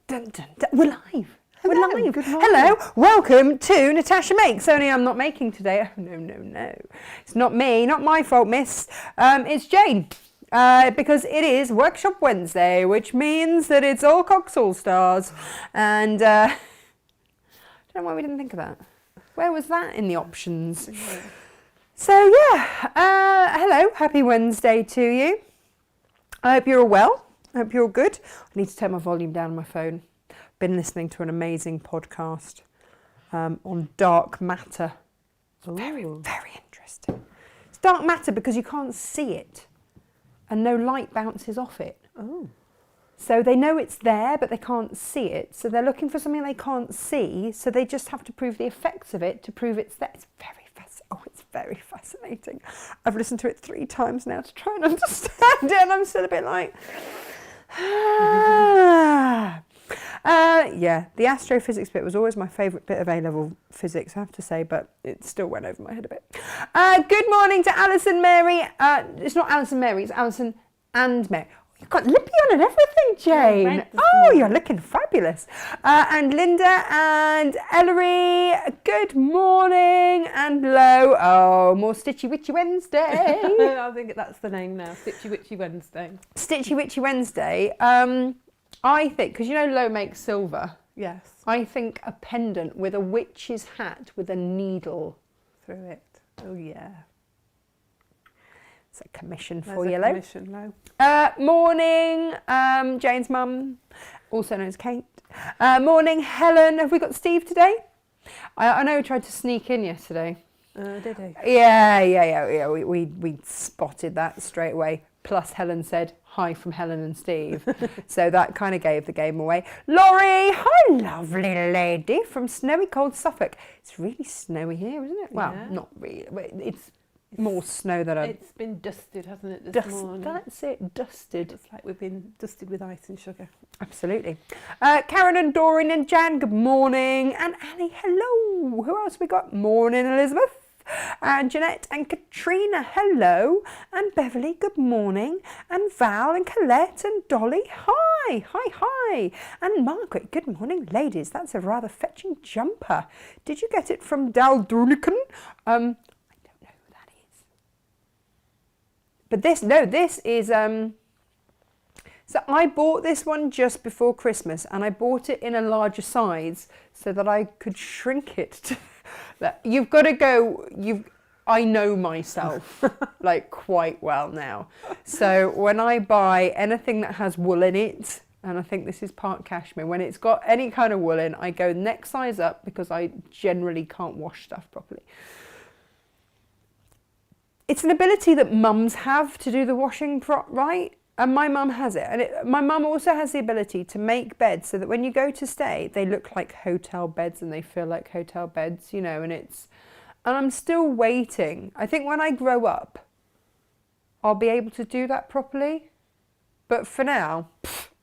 Dun, dun, dun. We're live. Hello, We're live. good morning. Hello, welcome to Natasha Makes. Only I'm not making today. Oh, no. It's not me, not my fault, miss. It's Jane. Because it is Workshop Wednesday, which means that it's all cocks, all stars. And I don't know why we didn't think of that. Where was that in the options? So, yeah. Hello, happy Wednesday to you. I hope you're all well. I hope you're all good. I need to turn my volume down on my phone. Been listening to an amazing podcast on dark matter. It's very, very interesting. It's dark matter because you can't see it and no light bounces off it. Oh. So they know it's there, but they can't see it. So they're looking for something they can't see. So they just have to prove the effects of it to prove it's there. It's very fascinating. I've listened to it 3 times now to try and understand it, and I'm still a bit like, yeah, the astrophysics bit was always my favourite bit of A-level physics, I have to say, but it still went over my head a bit. Good morning to Alison Mary. It's not Alison Mary, it's Alison and Mary. You've got lippy on and everything, Jane. Oh, you're looking fabulous. And Linda and Ellery, good morning. And Lo, oh, more Stitchy Witchy Wednesday. I think that's the name now, Stitchy Witchy Wednesday. Stitchy Witchy Wednesday. I think, because you know Lo makes silver. Yes. I think a pendant with a witch's hat with a needle through it. Oh, yeah. It's a commission There's for a you, Lo. commission, Lo. Morning, Jane's mum, also known as Kate. Morning, Helen. Have we got Steve today? I know we tried to sneak in yesterday. Did he? Yeah. We spotted that straight away. Plus, Helen said hi from Helen and Steve, so that kind of gave the game away. Laurie, hi, lovely lady from snowy cold Suffolk. It's really snowy here, isn't it? Well, Yeah. not really. It's more snow than It's been dusted, hasn't it, this morning? That's it, dusted. It's like we've been dusted with ice and sugar. Absolutely. Karen and Doreen and Jan, good morning. And Annie, hello. Who else we got? Morning, Elizabeth. And Jeanette and Katrina, hello. And Beverly, good morning. And Val and Colette and Dolly, hi. And Margaret, good morning, ladies. That's a rather fetching jumper. Did you get it from Daldunican? I don't know who that is. But this is... So I bought this one just before Christmas, and I bought it in a larger size so that I could shrink it to... You've got to go, I know myself like quite well now. So when I buy anything that has wool in it, and I think this is part cashmere, when it's got any kind of wool in, I go next size up because I generally can't wash stuff properly. It's an ability that mums have to do the washing right. And my mum has it. And my mum also has the ability to make beds so that when you go to stay, they look like hotel beds and they feel like hotel beds, you know, and I'm still waiting. I think when I grow up, I'll be able to do that properly. But for now,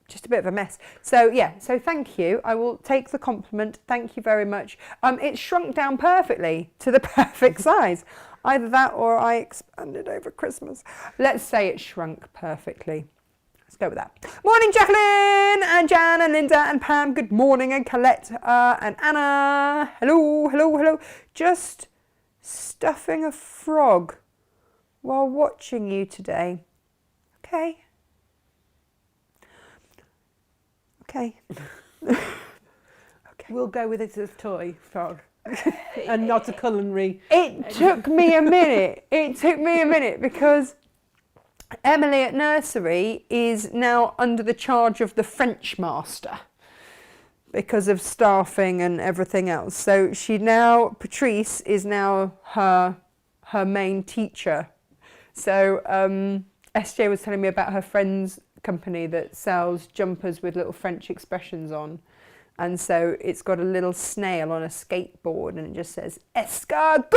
just a bit of a mess. So yeah, so thank you. I will take the compliment. Thank you very much. It's shrunk down perfectly to the perfect size. Either that or I expanded over Christmas. Let's say it shrunk perfectly. Let's go with that. Morning, Jacqueline and Jan and Linda and Pam. Good morning, and Colette and Anna. Hello. Just stuffing a frog while watching you today. Okay. We'll go with it as a toy frog and not a culinary. It took me a minute. Because Emily at nursery is now under the charge of the French master because of staffing and everything else. So Patrice is now her main teacher. So SJ was telling me about her friend's company that sells jumpers with little French expressions on. And so it's got a little snail on a skateboard and it just says, Escargot!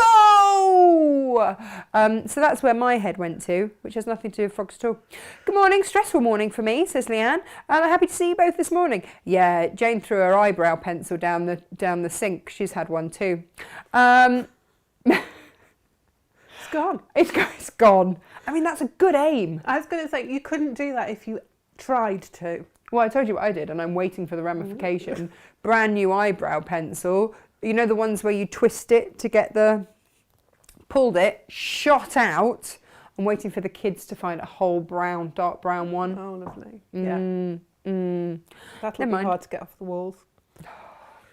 So that's where my head went to, which has nothing to do with frogs at all. Good morning, stressful morning for me, says Leanne. I'm happy to see you both this morning. Yeah, Jane threw her eyebrow pencil down the sink. She's had one too. It's gone. It's gone. I mean, that's a good aim. I was going to say, you couldn't do that if you tried to. Well, I told you what I did, and I'm waiting for the ramification. Brand new eyebrow pencil. You know the ones where you twist it to get the... Pulled it, shot out. I'm waiting for the kids to find a whole brown, dark brown one. Oh, lovely. Yeah. That'll be hard to get off the walls.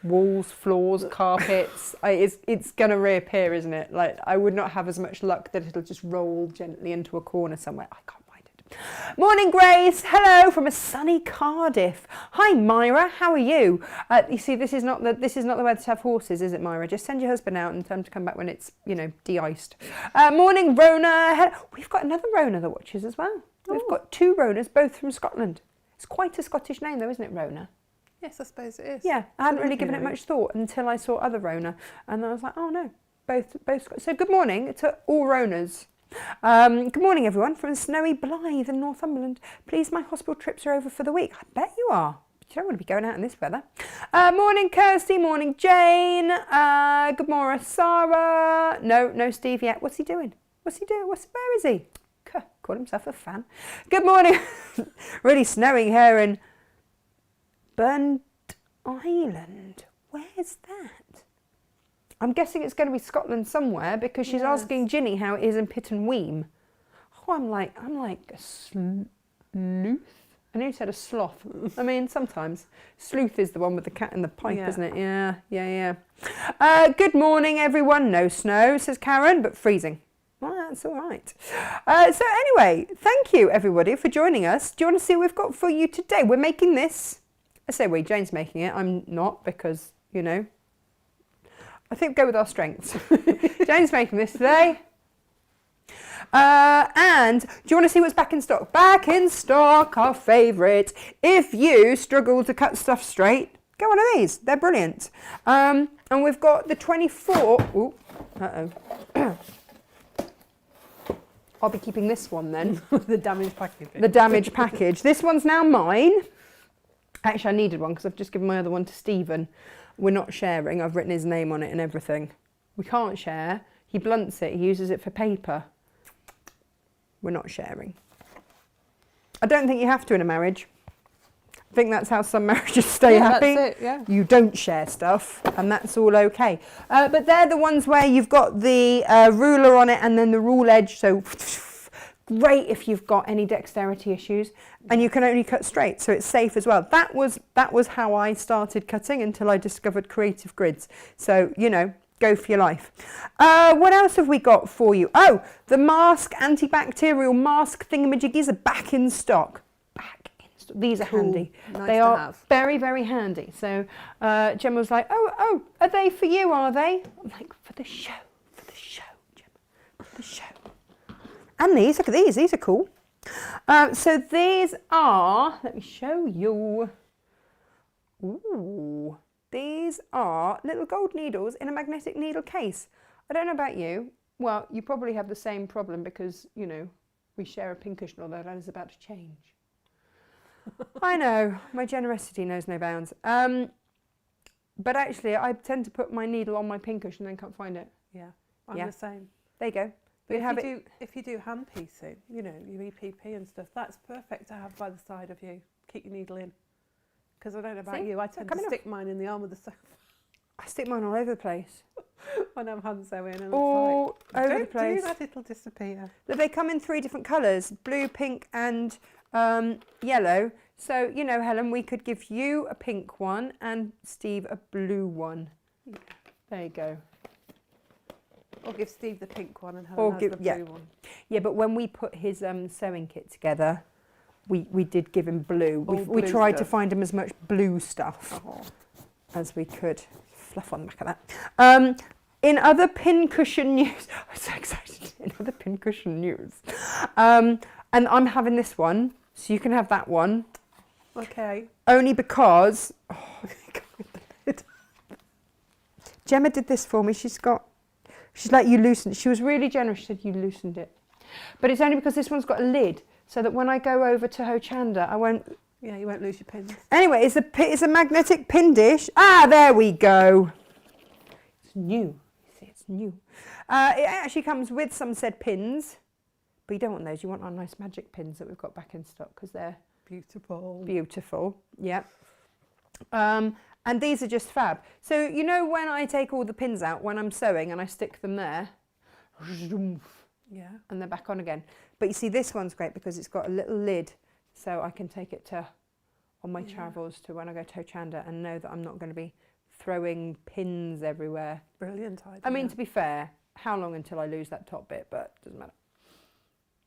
Walls, floors, carpets. It's going to reappear, isn't it? Like, I would not have as much luck that it'll just roll gently into a corner somewhere. I can't find it. Morning, Grace. Hello from a sunny Cardiff. Hi, Myra. How are you? You see, this is not the weather to have horses, is it, Myra? Just send your husband out and tell him to come back when it's, de-iced. Morning, Rona. Hello. We've got another Rona that watches as well. We've got 2 Ronas, both from Scotland. It's quite a Scottish name, though, isn't it, Rona? Yes, I suppose it is. Yeah, I hadn't really given it much thought until I saw other Rona, and I was like, oh no, both. So good morning to all Ronas. Good morning, everyone, from snowy Blythe in Northumberland. Please, my hospital trips are over for the week. I bet you are. But you don't want to be going out in this weather. Morning, Kirsty. Morning, Jane. Good morning, Sarah. No, Steve yet. What's he doing? Where is he? Called himself a fan. Good morning. Really snowing here in Burnt Island. Where's that? I'm guessing it's going to be Scotland somewhere because she's asking Ginny how it is in Pitt and Weem. Oh, I'm like a sleuth. I nearly said a sloth. I mean, sometimes. Sleuth is the one with the cat in the pipe, isn't it? Yeah. Good morning, everyone. No snow, says Karen, but freezing. Well, that's all right. So anyway, thank you, everybody, for joining us. Do you want to see what we've got for you today? We're making this. I say we, Jane's making it. I'm not because, I think go with our strengths. Jane's making this today. And do you want to see what's back in stock? Back in stock, our favourite. If you struggle to cut stuff straight, get one of these. They're brilliant. And we've got the 24... Ooh, uh-oh. I'll be keeping this one then. The damaged package. The damaged package. This one's now mine. Actually, I needed one because I've just given my other one to Stephen. We're not sharing. I've written his name on it and everything. We can't share. He blunts it. He uses it for paper. We're not sharing. I don't think you have to in a marriage. I think that's how some marriages stay happy. That's it, yeah. You don't share stuff and that's all okay. But they're the ones where you've got the ruler on it and then the rule edge. So great if you've got any dexterity issues, and you can only cut straight, so it's safe as well. That was how I started cutting until I discovered creative grids. So, go for your life. What else have we got for you? Oh, the mask, antibacterial mask thingamajiggies are back in stock. These are handy. Nice they to are have. very, very handy. So Gemma was like, oh, are they for you, are they? I'm like, for the show, Gemma, for the show. And these, look at these are cool. So these are, let me show you. Ooh, these are little gold needles in a magnetic needle case. I don't know about you. Well, you probably have the same problem because, we share a pincushion, although that is about to change. I know, my generosity knows no bounds. But actually, I tend to put my needle on my pincushion and then can't find it. Yeah, I'm the same. There you go. But if you do hand piecing, your EPP and stuff, that's perfect to have by the side of you. Keep your needle in. Because I don't know about you, I tend to stick mine in the arm of the sofa. I stick mine all over the place. When I'm hand sewing, and all it's like, over the place. Do that, it'll disappear. They come in 3 different colours: blue, pink, and yellow. So Helen, we could give you a pink one and Steve a blue one. Yeah. There you go. Or give Steve the pink one and Helen has the blue one. Yeah, but when we put his sewing kit together, we did give him blue. We tried to find him as much blue stuff as we could. Fluff on the back of that. In other pincushion news, I'm so excited. In other pincushion news, and I'm having this one, so you can have that one. Okay. Only because Gemma did this for me. She's like, you loosened it. She was really generous. She said, you loosened it. But it's only because this one's got a lid, so that when I go over to Hochanda, I won't... Yeah, you won't lose your pins. Anyway, it's a magnetic pin dish. Ah, there we go. It's new. You see, it's new. It actually comes with some said pins, but you don't want those. You want our nice magic pins that we've got back in stock because they're Beautiful. Beautiful, yeah. And these are just fab. So, you know when I take all the pins out when I'm sewing and I stick them there? Yeah. And they're back on again. But you see, this one's great because it's got a little lid, so I can take it to on my travels to when I go to Hochanda and know that I'm not going to be throwing pins everywhere. Brilliant idea. I mean, to be fair, how long until I lose that top bit? But it doesn't matter.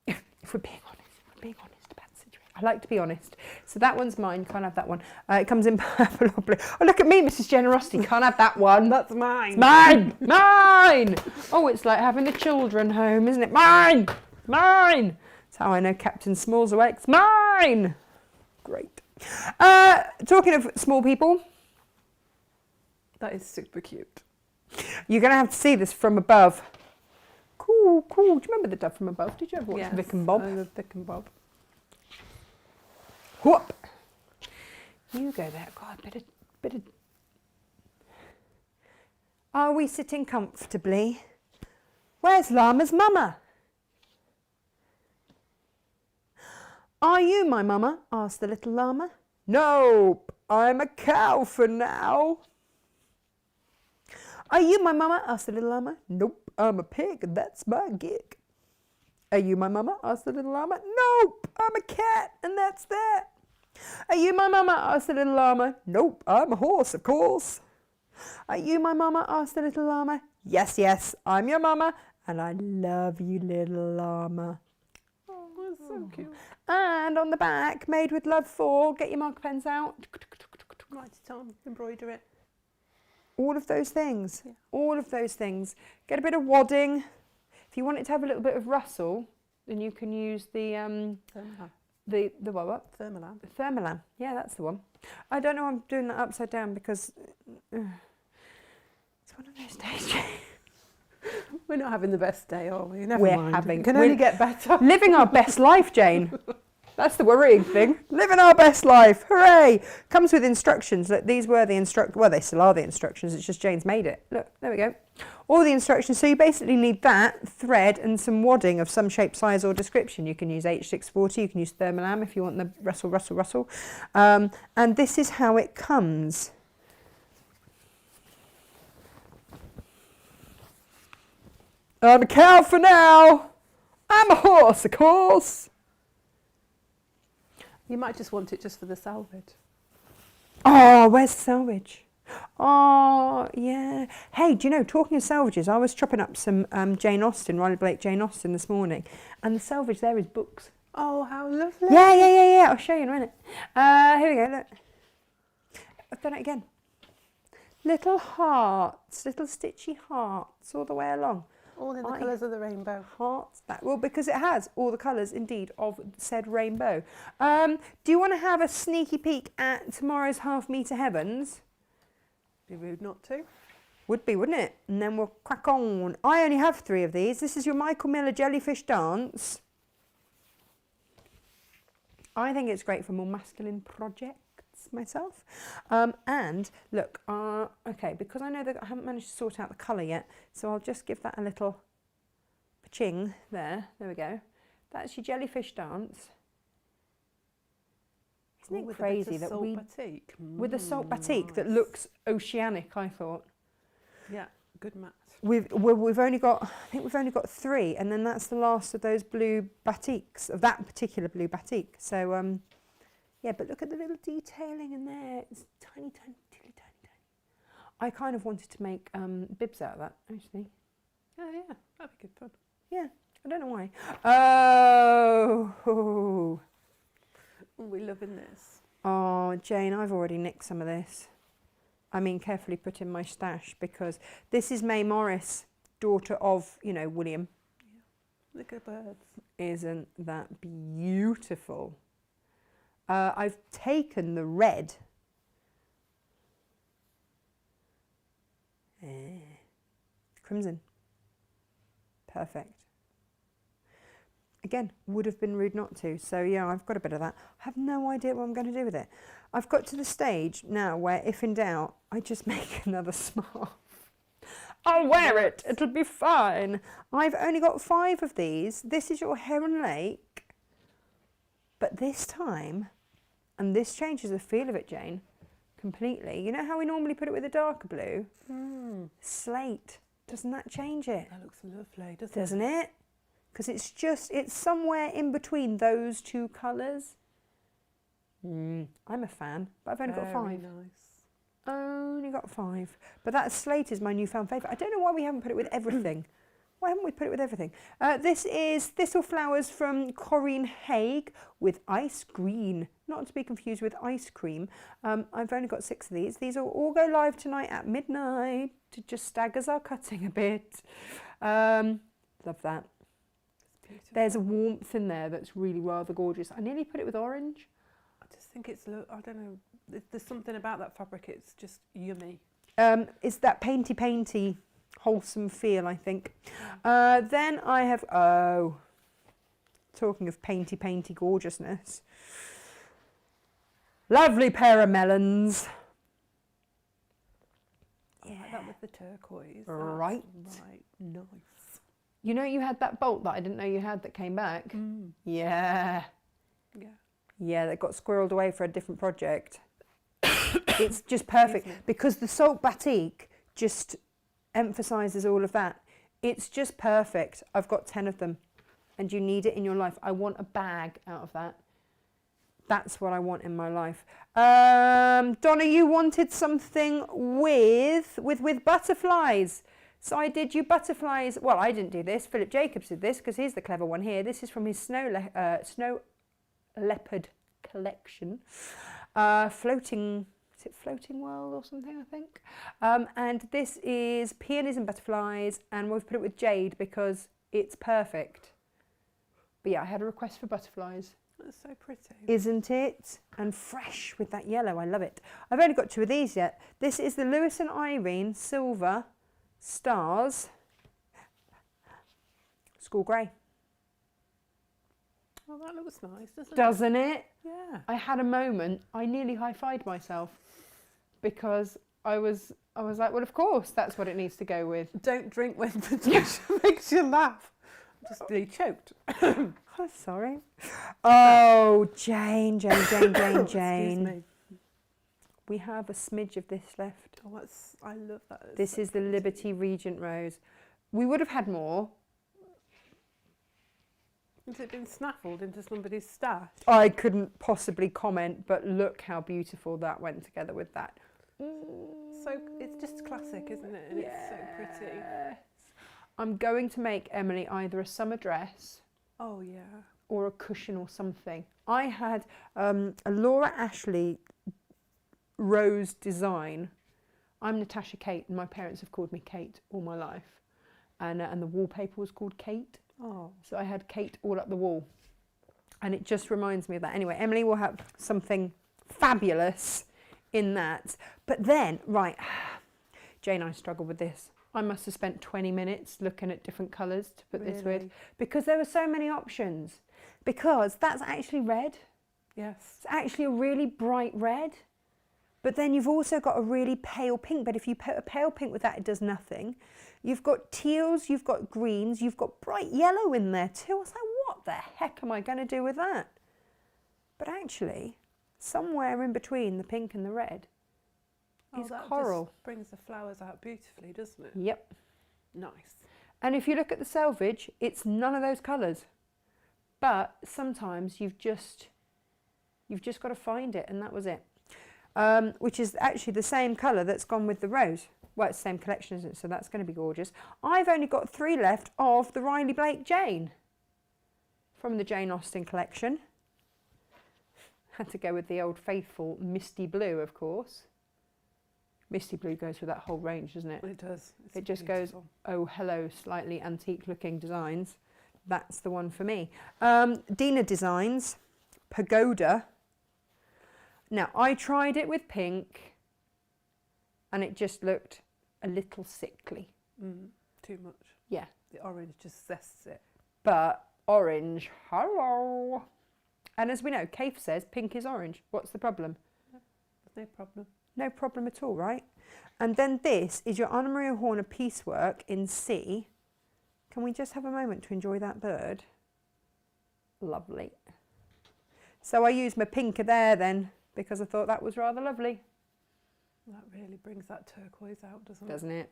If we're being honest about the situation. I like to be honest. So that one's mine. Can't have that one. It comes in purple or blue. Oh, look at me, Mrs. Generosity. Can't have that one. That's mine. It's mine. Mine. Oh, it's like having the children home, isn't it? Mine. Mine. That's how I know Captain Small's awake. It's mine. Great. Talking of small people. That is super cute. You're going to have to see this from above. Cool, cool. Do you remember the Dove from Above? Did you ever watch Vic and Bob? I love Vic and Bob. Whoop. You go there. God, bit of. Are we sitting comfortably? Where's Llama's mama? Are you my mama? Asked the little llama. Nope, I'm a cow for now. Are you my mama? Asked the little llama. Nope, I'm a pig and that's my gig. Are you my mama? Asked the little llama. Nope, I'm a cat and that's that. Are you my mama? Asked the little llama. Nope, I'm a horse, of course. Are you my mama? Asked the little llama. Yes, yes, I'm your mama and I love you, little llama. Oh, that's so cute. And on the back, made with love for, get your marker pens out. Write it on, embroider it. All of those things, Yeah. all of those things. Get a bit of wadding. If you want it to have a little bit of rustle, then you can use the what? Thermalam. Thermalam. Yeah, that's the one. I don't know. I'm doing that upside down because it's one of those days. We're not having the best day, are we? Never We're mind. having- It can we're- only get better. Living our best life, Jane. That's the worrying thing. Living our best life. Hooray! Comes with instructions. Look, these were the well, they still are the instructions. It's just Jane's made it. Look, there we go. All the instructions. So you basically need that, thread, and some wadding of some shape, size, or description. You can use H640. You can use Thermalam if you want the rustle. And this is how it comes. I'm a cow for now. I'm a horse, of course. You might just want it just for the salvage. Oh, where's the salvage? Oh, yeah. Hey, do you know, talking of salvages, I was chopping up some Jane Austen, Riley Blake Jane Austen this morning, and the salvage there is books. Oh, how lovely. Yeah. I'll show you in a minute. Here we go, look. I've done it again. Little hearts, little stitchy hearts all the way along. All in the colours of the rainbow. Hearts. Well, because it has all the colours, indeed, of said rainbow. Do you want to have a sneaky peek at tomorrow's Half Metre Heavens? Be rude not to. Would be, wouldn't it? And then we'll crack on. I only have 3 of these. This is your Michael Miller Jellyfish Dance. I think it's great for more masculine projects myself. And look, okay, because I know that I haven't managed to sort out the colour yet, so I'll just give that a little ching there. There we go. That's your Jellyfish Dance. Isn't it crazy that we batik. with a salt batik that looks oceanic? I thought. Yeah, good match. We've only got, I think we've only got 3, and then that's the last of those blue batiks, of that particular blue batik. So yeah, but look at the little detailing in there. It's tiny. I kind of wanted to make bibs out of that, actually. Oh yeah, that'd be good fun. Yeah, I don't know why. Oh, We're loving this. oh, Jane, I've already nicked some of this. I mean, carefully put in my stash, because this is May Morris, daughter of, William. Yeah. Look at birds. Isn't that beautiful? I've taken the red. Crimson. Perfect. Again, would have been rude not to. So yeah, I've got a bit of that. I have no idea what I'm going to do with it. I've got to the stage now where, if in doubt, I just make another scarf. I'll wear it. It'll be fine. I've only got 5 of these. This is your Heron Lake. But this time, And this changes the feel of it, Jane, completely. You know how we normally put it with a darker blue? Slate. Doesn't that change it? That looks lovely, doesn't it? Because it's somewhere in between those two colours. I'm a fan, but I've only got 5. Very nice. Only got 5. But that slate is my newfound favourite. I don't know why we haven't put it with everything. Why haven't we put it with everything? This is Thistle Flowers from Corinne Haig with Ice Green. Not to be confused with ice cream. I've only got 6 of these. These will all go live tonight at midnight to just staggers our cutting a bit. Love that. There's a warmth in there that's really rather gorgeous. I nearly put it with orange. I just think it's, I don't know, there's something about that fabric, it's just yummy. It's that painty, wholesome feel, I think. Then I have, talking of painty gorgeousness. Lovely pair of melons. I like that with the turquoise. Right. Right, nice. You know you had that bolt that I didn't know you had that came back? Yeah. Yeah, that got squirreled away for a different project. It's just perfect because the Salt Batik just emphasises all of that. It's just perfect. I've got 10 of them and you need it in your life. I want a bag out of that. That's what I want in my life. Donna, you wanted something with butterflies. So I did you butterflies. Well, I didn't do this. Philip Jacobs did this because he's the clever one here. This is from his Snow Leopard collection. Floating, is it Floating World or something, I think? And this is Peonies and Butterflies, and we've put it with jade because it's perfect. But yeah, I had a request for butterflies. That's so pretty. Isn't it? And fresh with that yellow, I love it. I've only got 2 of these yet. This is the Lewis and Irene Silver Stars School Grey. Oh, that looks nice, doesn't it? Doesn't it? Yeah. I had a moment, I nearly high-fived myself because I was like, well, of course, that's what it needs to go with. Don't drink when Natasha makes you laugh. Just really choked. I'm sorry. Oh, Jane. Excuse me. We have a smidge of this left. Oh, I love that. This is the Liberty Regent Rose. We would have had more. Has it been snaffled into somebody's stash? I couldn't possibly comment, but look how beautiful that went together with that. So it's just classic, isn't it? And it's so pretty. I'm going to make Emily either a summer dress. Oh yeah. Or a cushion or something. I had a Laura Ashley rose design. I'm Natasha Kate, and my parents have called me Kate all my life. And the wallpaper was called Kate. Oh. So I had Kate all up the wall. And it just reminds me of that. Anyway, Emily will have something fabulous in that. But then, right, Jane and I struggled with this. I must have spent 20 minutes looking at different colours to put this with. Because there were so many options. Because that's actually red. Yes. It's actually a really bright red. But then you've also got a really pale pink. But if you put a pale pink with that, it does nothing. You've got teals, you've got greens, you've got bright yellow in there too. I was like, what the heck am I going to do with that? But actually, somewhere in between the pink and the red is that coral. Just brings the flowers out beautifully, doesn't it? Yep. Nice. And if you look at the selvage, it's none of those colours. But sometimes you've just got to find it, and that was it. Which is actually the same colour that's gone with the rose. Well, it's the same collection, isn't it? So that's going to be gorgeous. I've only got 3 left of the Riley Blake Jane from the Jane Austen collection. Had to go with the old faithful Misty Blue, of course. Misty Blue goes with that whole range, doesn't it? It does. It just goes, oh, hello, slightly antique-looking designs. That's the one for me. Dina Designs, Pagoda. Now, I tried it with pink, and it just looked a little sickly. Too much. Yeah. The orange just zests it. But orange, hello. And as we know, Kaif says pink is orange. What's the problem? No problem. No problem at all, right? And then this is your Anna Maria Horner piecework in C. Can we just have a moment to enjoy that bird? Lovely. So I used my pinker there then because I thought that was rather lovely. That really brings that turquoise out, doesn't it? Doesn't it?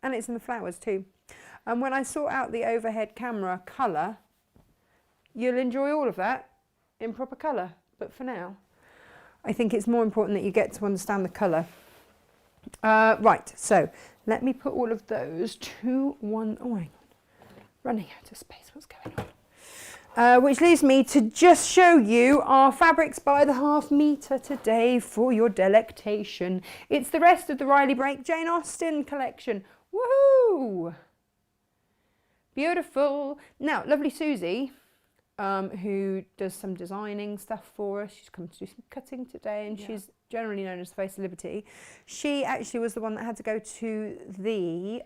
And it's in the flowers too. And when I sort out the overhead camera colour, you'll enjoy all of that in proper colour. But for now, I think it's more important that you get to understand the colour. Right, so let me put all of those to one. Oh, hang on. Running out of space, what's going on? Which leaves me to just show you our fabrics by the half metre today for your delectation. It's the rest of the Riley Break Jane Austen collection. Woohoo! Beautiful. Now, lovely Susie, who does some designing stuff for us. She's come to do some cutting today, and she's generally known as the Face of Liberty. She actually was the one that had to go to the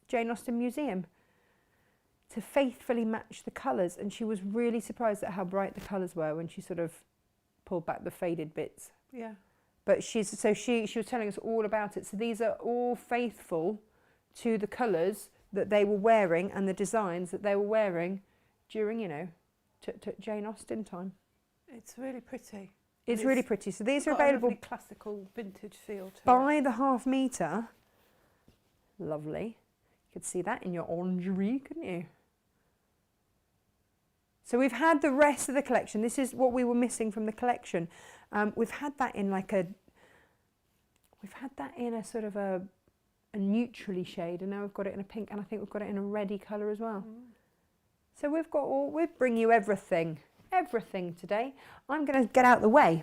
Jane Austen Museum to faithfully match the colours, and she was really surprised at how bright the colours were when she sort of pulled back the faded bits. Yeah. But she was telling us all about it. So these are all faithful to the colours that they were wearing and the designs that they were wearing during, you know, to Jane Austen time. It's really pretty. It's really pretty. So these are got a available lovely classical vintage feel to by the half metre. Lovely. You could see that in your orangerie, couldn't you? So we've had the rest of the collection. This is what we were missing from the collection. We've had that in like a sort of a neutrally shade, and now we've got it in a pink, and I think we've got it in a reddy colour as well. So we'll bring you everything today. I'm going to get out of the way.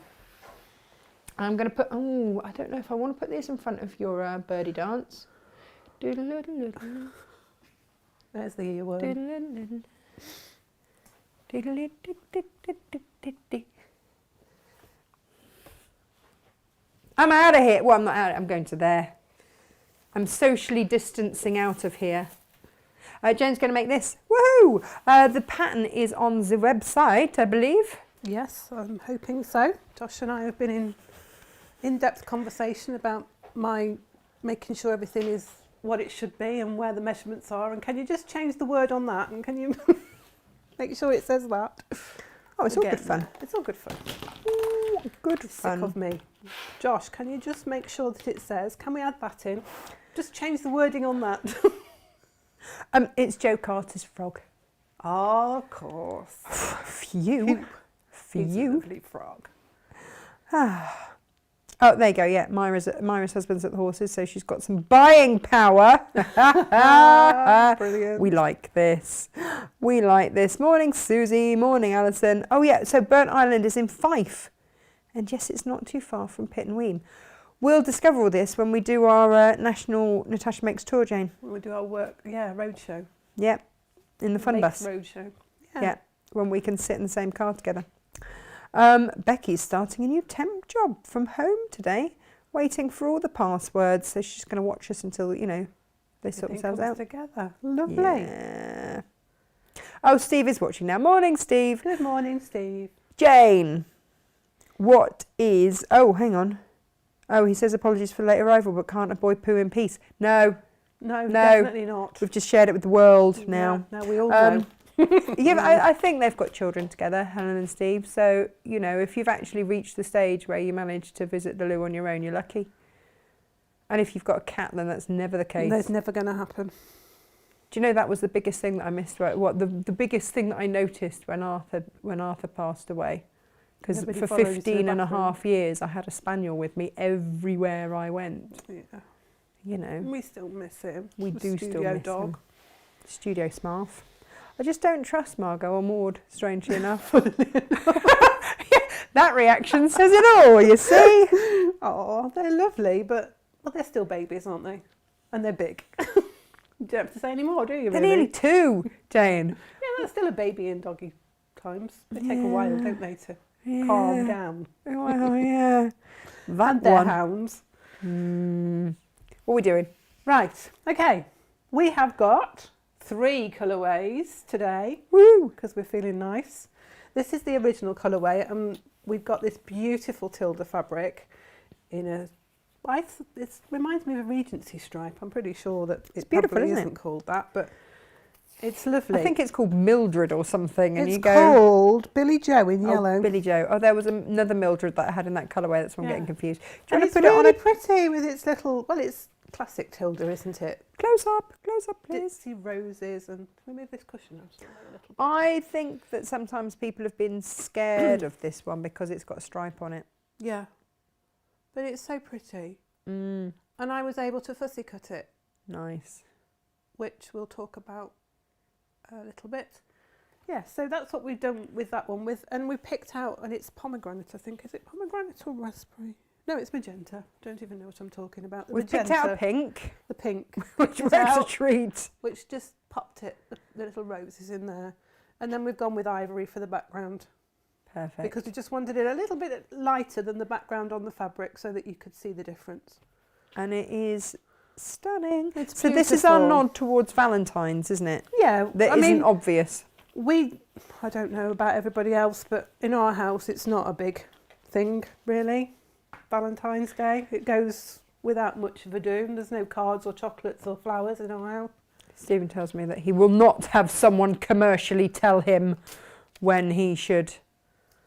I'm going to put, I don't know if I want to put this in front of your birdie dance. There's the earworm. I'm out of here. Well, I'm not out. I'm going to there. I'm socially distancing out of here. Jane's going to make this. Woohoo! The pattern is on the website, I believe. Yes, I'm hoping so. Josh and I have been in in-depth conversation about my making sure everything is what it should be and where the measurements are. And can you just change the word on that? And can you make sure it says that? Oh, it's all good fun. It's all good fun. Ooh, good fun. Sick of me. Josh, can you just make sure that it says, can we add that in? Just change the wording on that. It's Joe Carter's frog. Oh, of course. For you. For He's you. a lovely frog. Oh, there you go. Yeah, Myra's husband's at the horses, so she's got some buying power. Brilliant. We like this. We like this. Morning, Susie. Morning, Alison. Oh, yeah. So Burnt Island is in Fife. And yes, it's not too far from Pitt and Weem. We'll discover all this when we do our national Natasha Makes tour, Jane. When we do our roadshow. Yep, in the fun bus. Roadshow. Yeah, when we can sit in the same car together. Becky's starting a new temp job from home today, waiting for all the passwords. So she's going to watch us until, you know, they sort themselves out. Together. Lovely. Yeah. Oh, Steve is watching now. Morning, Steve. Good morning, Steve. Jane, what is... Oh, hang on. Oh, he says apologies for late arrival, but can't a boy poo in peace? No. No, definitely not. We've just shared it with the world now. Now we all know. Yeah, but I think they've got children together, Helen and Steve. So, you know, if you've actually reached the stage where you manage to visit the loo on your own, you're lucky. And if you've got a cat, then that's never the case. That's never going to happen. Do you know that was the biggest thing that I missed? Right? What the biggest thing that I noticed when Arthur passed away? Because for 15 and a half years, I had a spaniel with me everywhere I went. Yeah. You know. We still miss him. We do still Studio miss dog. him. Studio Smarf. I just don't trust Margot or Maud, strangely enough. That reaction says it all, you see. Oh, they're lovely, but they're still babies, aren't they? And they're big. You don't have to say any more, do you? They're really? nearly 2, Jane. Yeah, that's still a baby in doggy times. They take a while, don't they, to calm down. Well, yeah. That And they're one. hounds. What are we doing? Right, okay. We have got 3 colourways today. Woo! Because we're feeling nice. This is the original colourway, and we've got this beautiful Tilda fabric in a... It reminds me of a Regency stripe. I'm pretty sure that it beautiful, probably isn't it? isn't called that, but It's lovely. I think it's called Mildred or something. And it's you go, called Billy Joe in oh, yellow. Billy Joe. Oh, there was another Mildred that I had in that colourway. That's why I'm getting confused. Do you And want it's to put really it on pretty with its little, well, it's classic Tilda, isn't it? close up, please. Ditzy roses and, can we move this cushion out a little bit? I think that sometimes people have been scared of this one because it's got a stripe on it. Yeah, but it's so pretty. Mm, And I was able to fussy cut it, nice. which we'll talk about a little bit. Yeah, so that's what we've done with that one. And we picked out, and it's pomegranate, I think. Is it pomegranate or raspberry? No, it's magenta. Don't even know what I'm talking about. The We've picked magenta, out pink, the pink, which is makes a out, treat. which just popped it, the little roses in there. And then we've gone with ivory for the background. Perfect. Because we just wanted it a little bit lighter than the background on the fabric so that you could see the difference. And it is stunning. It's so this is our beautiful. nod towards Valentine's, isn't it? Yeah, That isn't obvious. I don't know about everybody else, but in our house it's not a big thing, really. Valentine's Day, it goes without much of ado. There's no cards or chocolates or flowers in our house. Stephen tells me that he will not have someone commercially tell him when he should,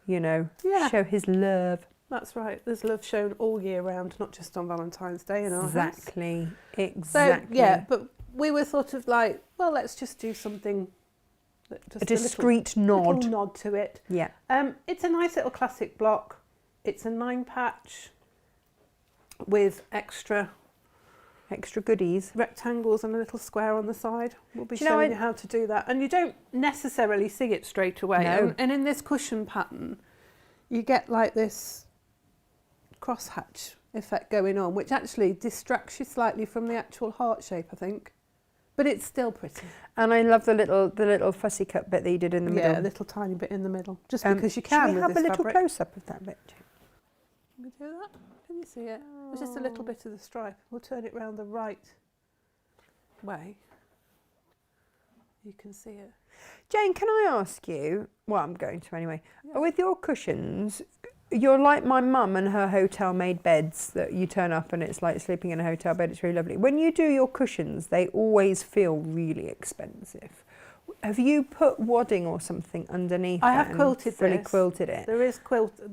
show his love. That's right. There's love shown all year round, not just on Valentine's Day in our house. Exactly. So, yeah, but we were sort of like, well, let's just do something. Just a discreet little nod to it. Yeah. It's a nice little classic block. It's a 9-patch with extra goodies. rectangles and a little square on the side. We'll be Do you know, showing you how to do that. And you don't necessarily see it straight away. No. And in this cushion pattern, you get like this crosshatch effect going on, which actually distracts you slightly from the actual heart shape, I think. But it's still pretty. And I love the little fussy cut bit that you did in the middle. Yeah, a little tiny bit in the middle, just because you can Should we with have this a little fabric. close-up of that bit? Can we do that? Can you see it? There's just a little bit of the stripe. We'll turn it round the right way. You can see it. Jane, can I ask you, well, I'm going to anyway, Yeah. with your cushions, you're like my mum and her hotel-made beds that you turn up and it's like sleeping in a hotel bed. It's really lovely. When you do your cushions, they always feel really expensive. Have you put wadding or something underneath I that have and quilted fully this. quilted it? There is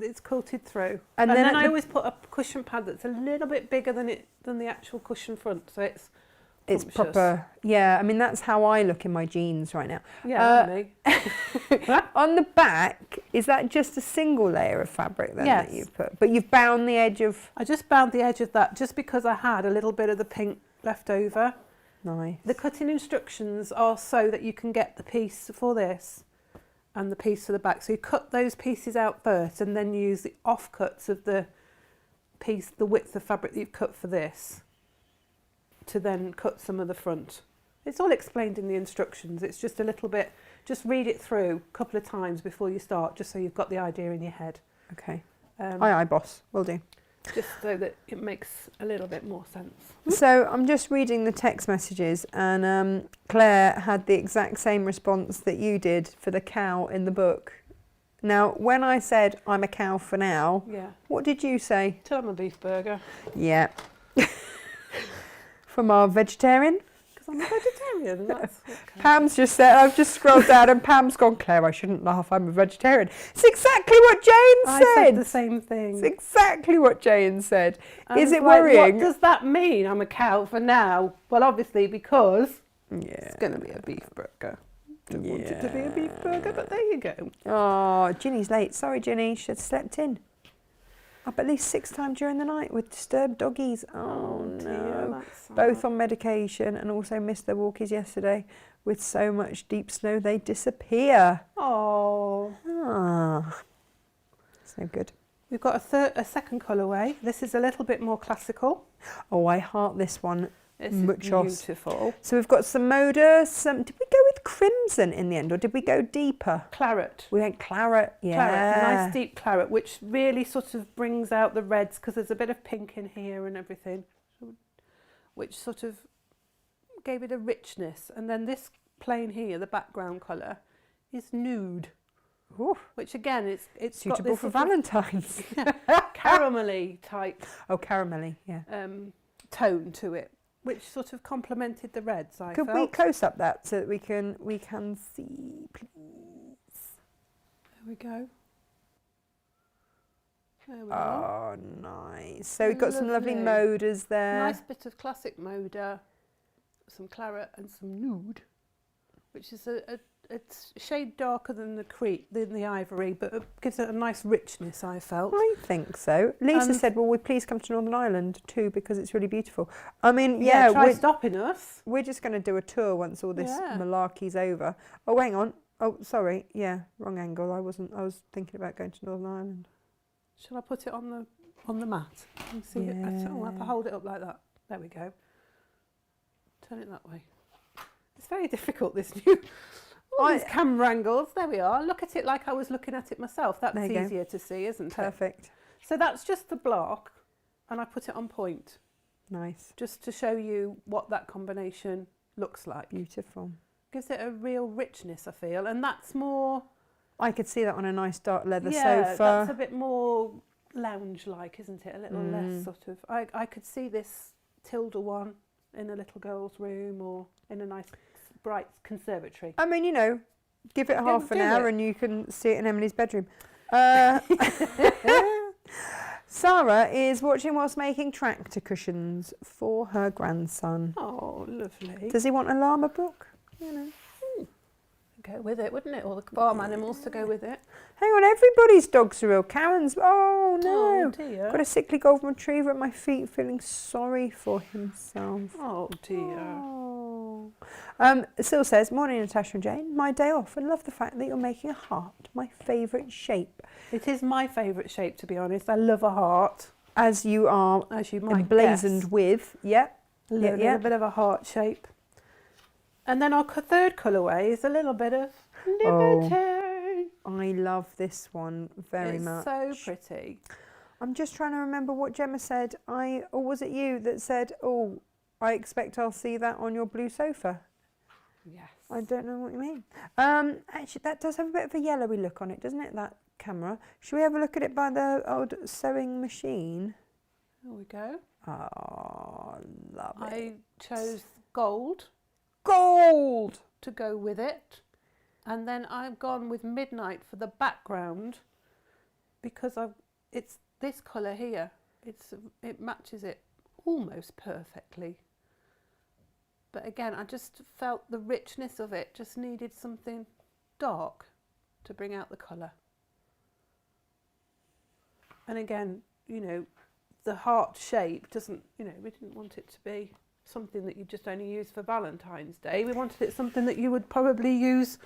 it's quilted through. And And then then at I the- always put a cushion pad that's a little bit bigger than the actual cushion front, so it's It's Pumptious. proper, yeah. I mean, that's how I look in my jeans right now. yeah, me. On the back, is that just a single layer of fabric then Yes. that you've put? But you've bound the edge of... I just bound the edge of that just because I had a little bit of the pink left over. Nice. The cutting instructions are so that you can get the piece for this and the piece for the back. So you cut those pieces out first and then use the offcuts of the piece, the width of fabric that you've cut for this, to then cut some of the front. It's all explained in the instructions. It's just a little bit, just read it through a couple of times before you start, just so you've got the idea in your head. Okay. Um, Aye, boss. Will do. Just so that it makes a little bit more sense. So I'm just reading the text messages, and Claire had the exact same response that you did for the cow in the book. Now, when I said I'm a cow for now, Yeah. what did you say? Till I'm a beef burger. Yeah. From our vegetarian. Because I'm a vegetarian. That's okay. Pam's just said, I've just scrolled down and Pam's gone, Claire, I shouldn't laugh, I'm a vegetarian. It's exactly what Jane I said. said the same thing. It's exactly what Jane said. I Is was it like, worrying? What does that mean? I'm a cow for now. Well, obviously because Yeah. it's going to be a beef burger. Don't want it to be a beef burger, but there you go. Oh, Ginny's late. Sorry, Ginny. Should have slept in. Up at least 6 times during the night with disturbed doggies. Oh, dear, no. that's sad. Both on medication and also missed their walkies yesterday. With so much deep snow, they disappear. Oh. Ah. It's no good. We've got a second colourway. This is a little bit more classical. Oh, I heart this one. This Muchos. is beautiful. So we've got some Moda, some... Did we go with crimson in the end, or did we go deeper? Claret. We went claret, yeah. Claret, nice deep claret, which really sort of brings out the reds because there's a bit of pink in here and everything, which sort of gave it a richness. And then this plain here, the background colour, is nude, Ooh, which again, it's got suitable this for sort of Valentine's. caramelly type Oh, caramelly, yeah. tone to it. which sort of complemented the reds, I Could felt. we close up that so that we can see, please? There we go. There we are. Oh, nice. So we've got some lovely Lovely. moders there. Nice bit of classic moder, some claret and some nude, which is it's a shade darker than the ivory, but it gives it a nice richness, I felt. I think so. Lisa And- said, well, would please come to Northern Ireland too because it's really beautiful. I mean, yeah, try stopping us. we're just going to do a tour once all this Yeah. malarkey's over. Oh, hang on. Oh, sorry. Yeah, wrong angle. I was thinking about going to Northern Ireland. Shall I put it on the mat? And see it better? Oh, I'll have to hold it up like that. There we go. Turn it that way. It's very difficult, this new... All these camera angles. There we are. Look at it like I was looking at it myself. That's There you go. easier to see, isn't it? Perfect. So that's just the block, and I put it on point, Nice. just to show you what that combination looks like. Beautiful. Gives it a real richness, I feel, and that's more... I could see that on a nice dark leather yeah, sofa. that's a bit more lounge-like, isn't it? A little less sort of... I could see this Tilda one in a little girl's room or in a nice bright conservatory. I mean, you know, give it half an do hour it. and you can see it in Emily's bedroom. Sarah is watching whilst making tractor cushions for her grandson. Oh, lovely. Does he want a llama book? You know. Go with it, wouldn't it? Or the farm animals to go with it. Hang on, everybody's dogs are ill. Karen's, oh no. Oh, dear. Got a sickly golden retriever at my feet feeling sorry for himself. Oh, dear. Oh. Sil says, morning Natasha and Jane, my day off. I love the fact that you're making a heart, my favourite shape. It is my favourite shape, to be honest. I love a heart, As you are as you might emblazoned guess. with, yep. A little bit of a heart shape. And then our third colourway is a little bit of liberty. I love this one very It's much. so pretty. I'm just trying to remember what Gemma said. Or was it you that said, oh, I expect I'll see that on your blue sofa? Yes. I don't know what you mean. Actually, that does have a bit of a yellowy look on it, doesn't it, that camera? Should we have a look at it by the old sewing machine? There we go. Oh, love it. I chose gold Gold! to go with it. And then I've gone with midnight for the background because it's this colour here. It matches it almost perfectly. But again, I just felt the richness of it just needed something dark to bring out the colour. And again, you know, the heart shape doesn't, you know, we didn't want it to be something that you just only use for Valentine's Day. We wanted it something that you would probably use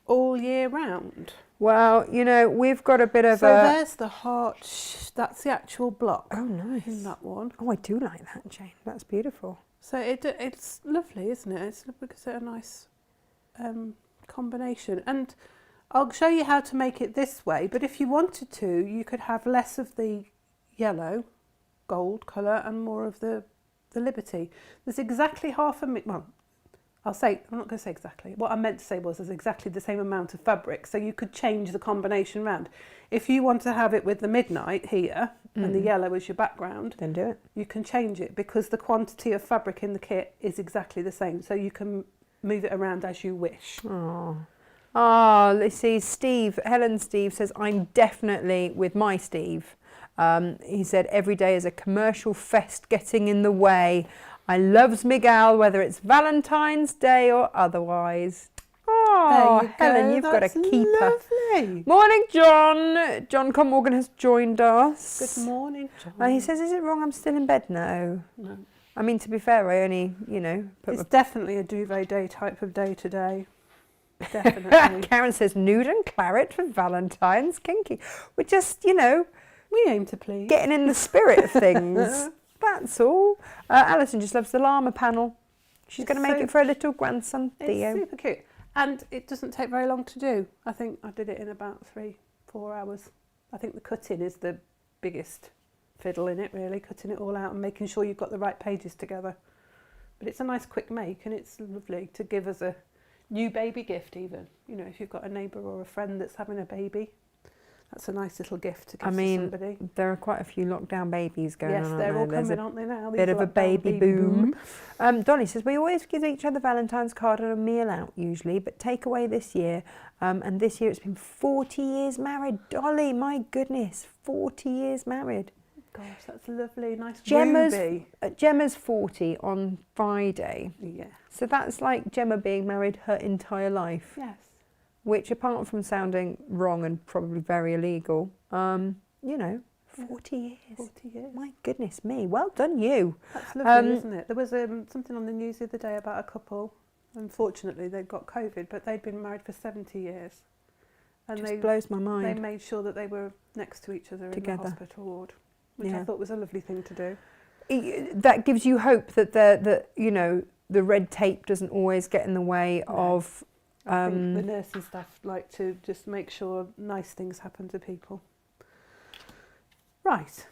all year round. Well, you know, we've got a bit of So a... there's the heart, that's the actual block Oh, nice. in that one. Oh, I do like that, Jane. That's beautiful. So it's lovely, isn't it? It's a nice combination. And I'll show you how to make it this way, but if you wanted to, you could have less of the yellow, gold colour and more of the Liberty. There's exactly half a well, I'm not going to say exactly. What I meant to say was there's exactly the same amount of fabric, so you could change the combination round. If you want to have it with the midnight here and the yellow as your background, Then do it. you can change it because the quantity of fabric in the kit is exactly the same, so you can move it around as you wish. Oh. Oh, let's see. Helen Steve says, I'm definitely with my Steve. He said, every day is a commercial fest getting in the way. I loves Miguel, whether it's Valentine's Day or otherwise. Oh, There you Helen, go. you've got a That's keeper. Lovely. Morning, John. John Conmorgan has joined us. Good morning, John. He says, is it wrong I'm still in bed now? No. I mean, to be fair, I only, put It's definitely a duvet day type of day today. Definitely. Karen says, nude and claret for Valentine's, kinky. We're just, We aim to please. getting in the spirit of things. That's all. Alison just loves the llama panel. She's going to make so- it for her little grandson, It's Theo. super cute. And it doesn't take very long to do. I think I did it in about 3-4 hours. I think the cutting is the biggest fiddle in it, really, cutting it all out and making sure you've got the right pages together. But it's a nice quick make and it's lovely to give as a new baby gift even. If you've got a neighbour or a friend that's having a baby. That's a nice little gift to give I mean, to somebody. there are quite a few lockdown babies going Yes, on. they're all There's coming, a aren't they now? bit These of a lockdown baby boom. Dolly says, we always give each other Valentine's card and a meal out usually, but takeaway this year. And this year it's been 40 years married. Dolly, my goodness, 40 years married. Gosh, that's lovely. Nice Gemma's, ruby. Gemma's 40 on Friday. Yeah. So that's like Gemma being married her entire life. Yes. Which, apart from sounding wrong and probably very illegal, you know, 40 years. 40 years. My goodness me. Well done, you. That's lovely, isn't it? There was something on the news the other day about a couple. Unfortunately, they'd got COVID, but they'd been married for 70 years. And Just blows my they mind. made sure that they were next to each other Together. in the hospital ward, which Yeah. I thought was a lovely thing to do. That gives you hope that you know, the red tape doesn't always get in the way of... I think the nursing staff like to just make sure nice things happen to people. Right.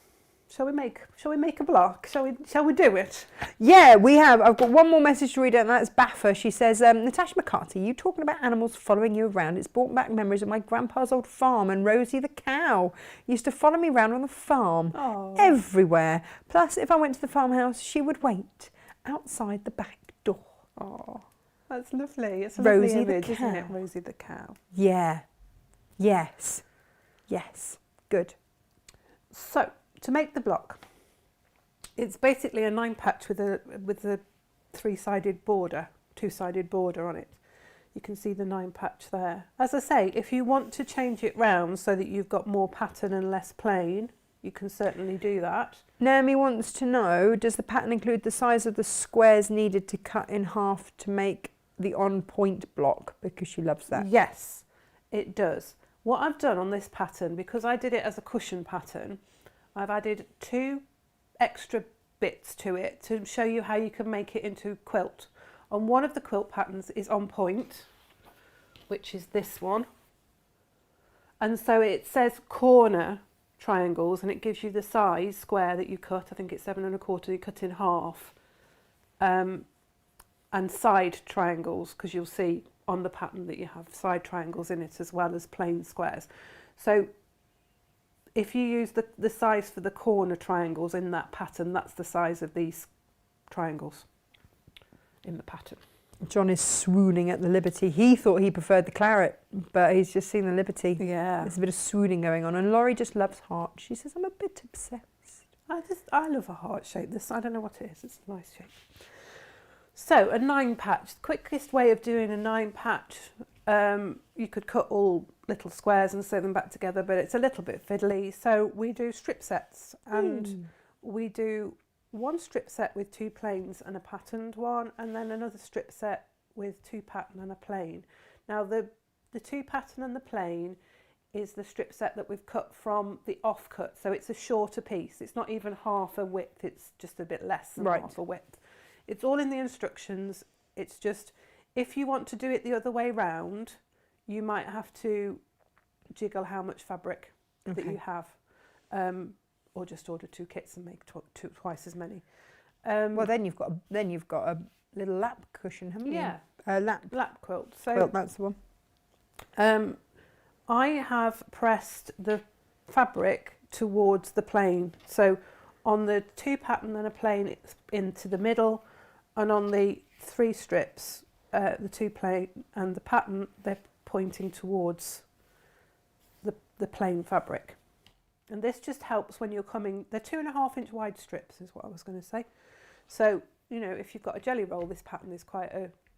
Shall we make a block? Shall we do it? Yeah, we have. I've got one more message to read out, and that's Baffa. She says, Natasha McCarthy, you talking about animals following you around. It's brought back memories of my grandpa's old farm, and Rosie the cow used to follow me around on the farm. Oh. Everywhere. Plus, if I went to the farmhouse, she would wait outside the back door. Oh, that's lovely. It's a Rosie lovely the image, isn't it? cow. Rosie the cow. Yeah. Yes. Yes. Good. So, to make the block, it's basically a 9 patch with a two-sided border on it. You can see the 9 patch there. As I say, if you want to change it round so that you've got more pattern and less plain, you can certainly do that. Naomi wants to know, does the pattern include the size of the squares needed to cut in half to make the on-point block? Because she loves that. Yes, it does. What I've done on this pattern, because I did it as a cushion pattern, I've added 2 extra bits to it to show you how you can make it into quilt. And one of the quilt patterns is on point, which is this one. And so it says corner triangles, and it gives you the size square that you cut. I think it's 7 1/4, you cut in half. And side triangles, because you'll see on the pattern that you have side triangles in it as well as plain squares. So if you use the size for the corner triangles in that pattern, that's the size of these triangles in the pattern. John is swooning at the Liberty. He thought he preferred the claret, but he's just seen the Liberty. Yeah. There's a bit of swooning going on. And Laurie just loves heart. She says, I'm a bit obsessed. I love a heart shape. I don't know what it is. It's a nice shape. So a 9 patch. The quickest way of doing a 9 patch, you could cut all little squares and sew them back together, but it's a little bit fiddly. So we do strip sets, and we do 1 strip set with 2 plains and a patterned one, and then another strip set with 2 pattern and a plain. Now the 2 pattern and the plain is the strip set that we've cut from the offcut, so it's a shorter piece. It's not even half a width, it's just a bit less than half a width. It's all in the instructions. It's just, if you want to do it the other way round, you might have to jiggle how much fabric that you have, or just order 2 kits and make twice as many. Well, then you've got a little lap cushion, haven't you? Yeah, lap quilt. So quilt, that's the one. I have pressed the fabric towards the plain. So on the 2 pattern and a plain, it's into the middle, and on the 3 strips, the 2 plain and the pattern, they're pointing towards the plain fabric. And this just helps when you're coming, they're 2.5 inch wide strips is what I was going to say. So, you know, if you've got a jelly roll, this pattern is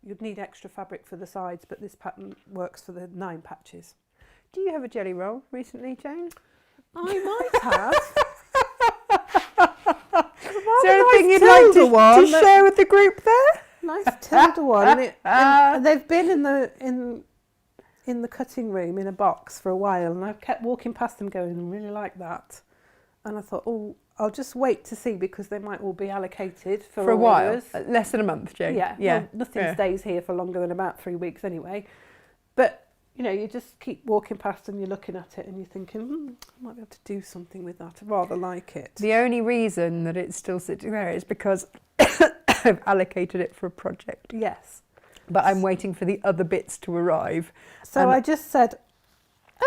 you'd need extra fabric for the sides, but this pattern works for the 9 patches. Do you have a jelly roll recently, Jane? I might have. Is there anything you'd like to share with the group there? Nice Tilda one. And they've been in the cutting room in a box for a while, and I've kept walking past them going, I really like that. And I thought, oh, I'll just wait to see, because they might all be allocated for a while. orders. Less than a month, Jane. Yeah. Well, nothing stays here for longer than about 3 weeks anyway. But you know, you just keep walking past and you're looking at it and you're thinking, I might be able to do something with that. I rather like it. The only reason that it's still sitting there is because I've allocated it for a project. Yes. But I'm waiting for the other bits to arrive. So I just said,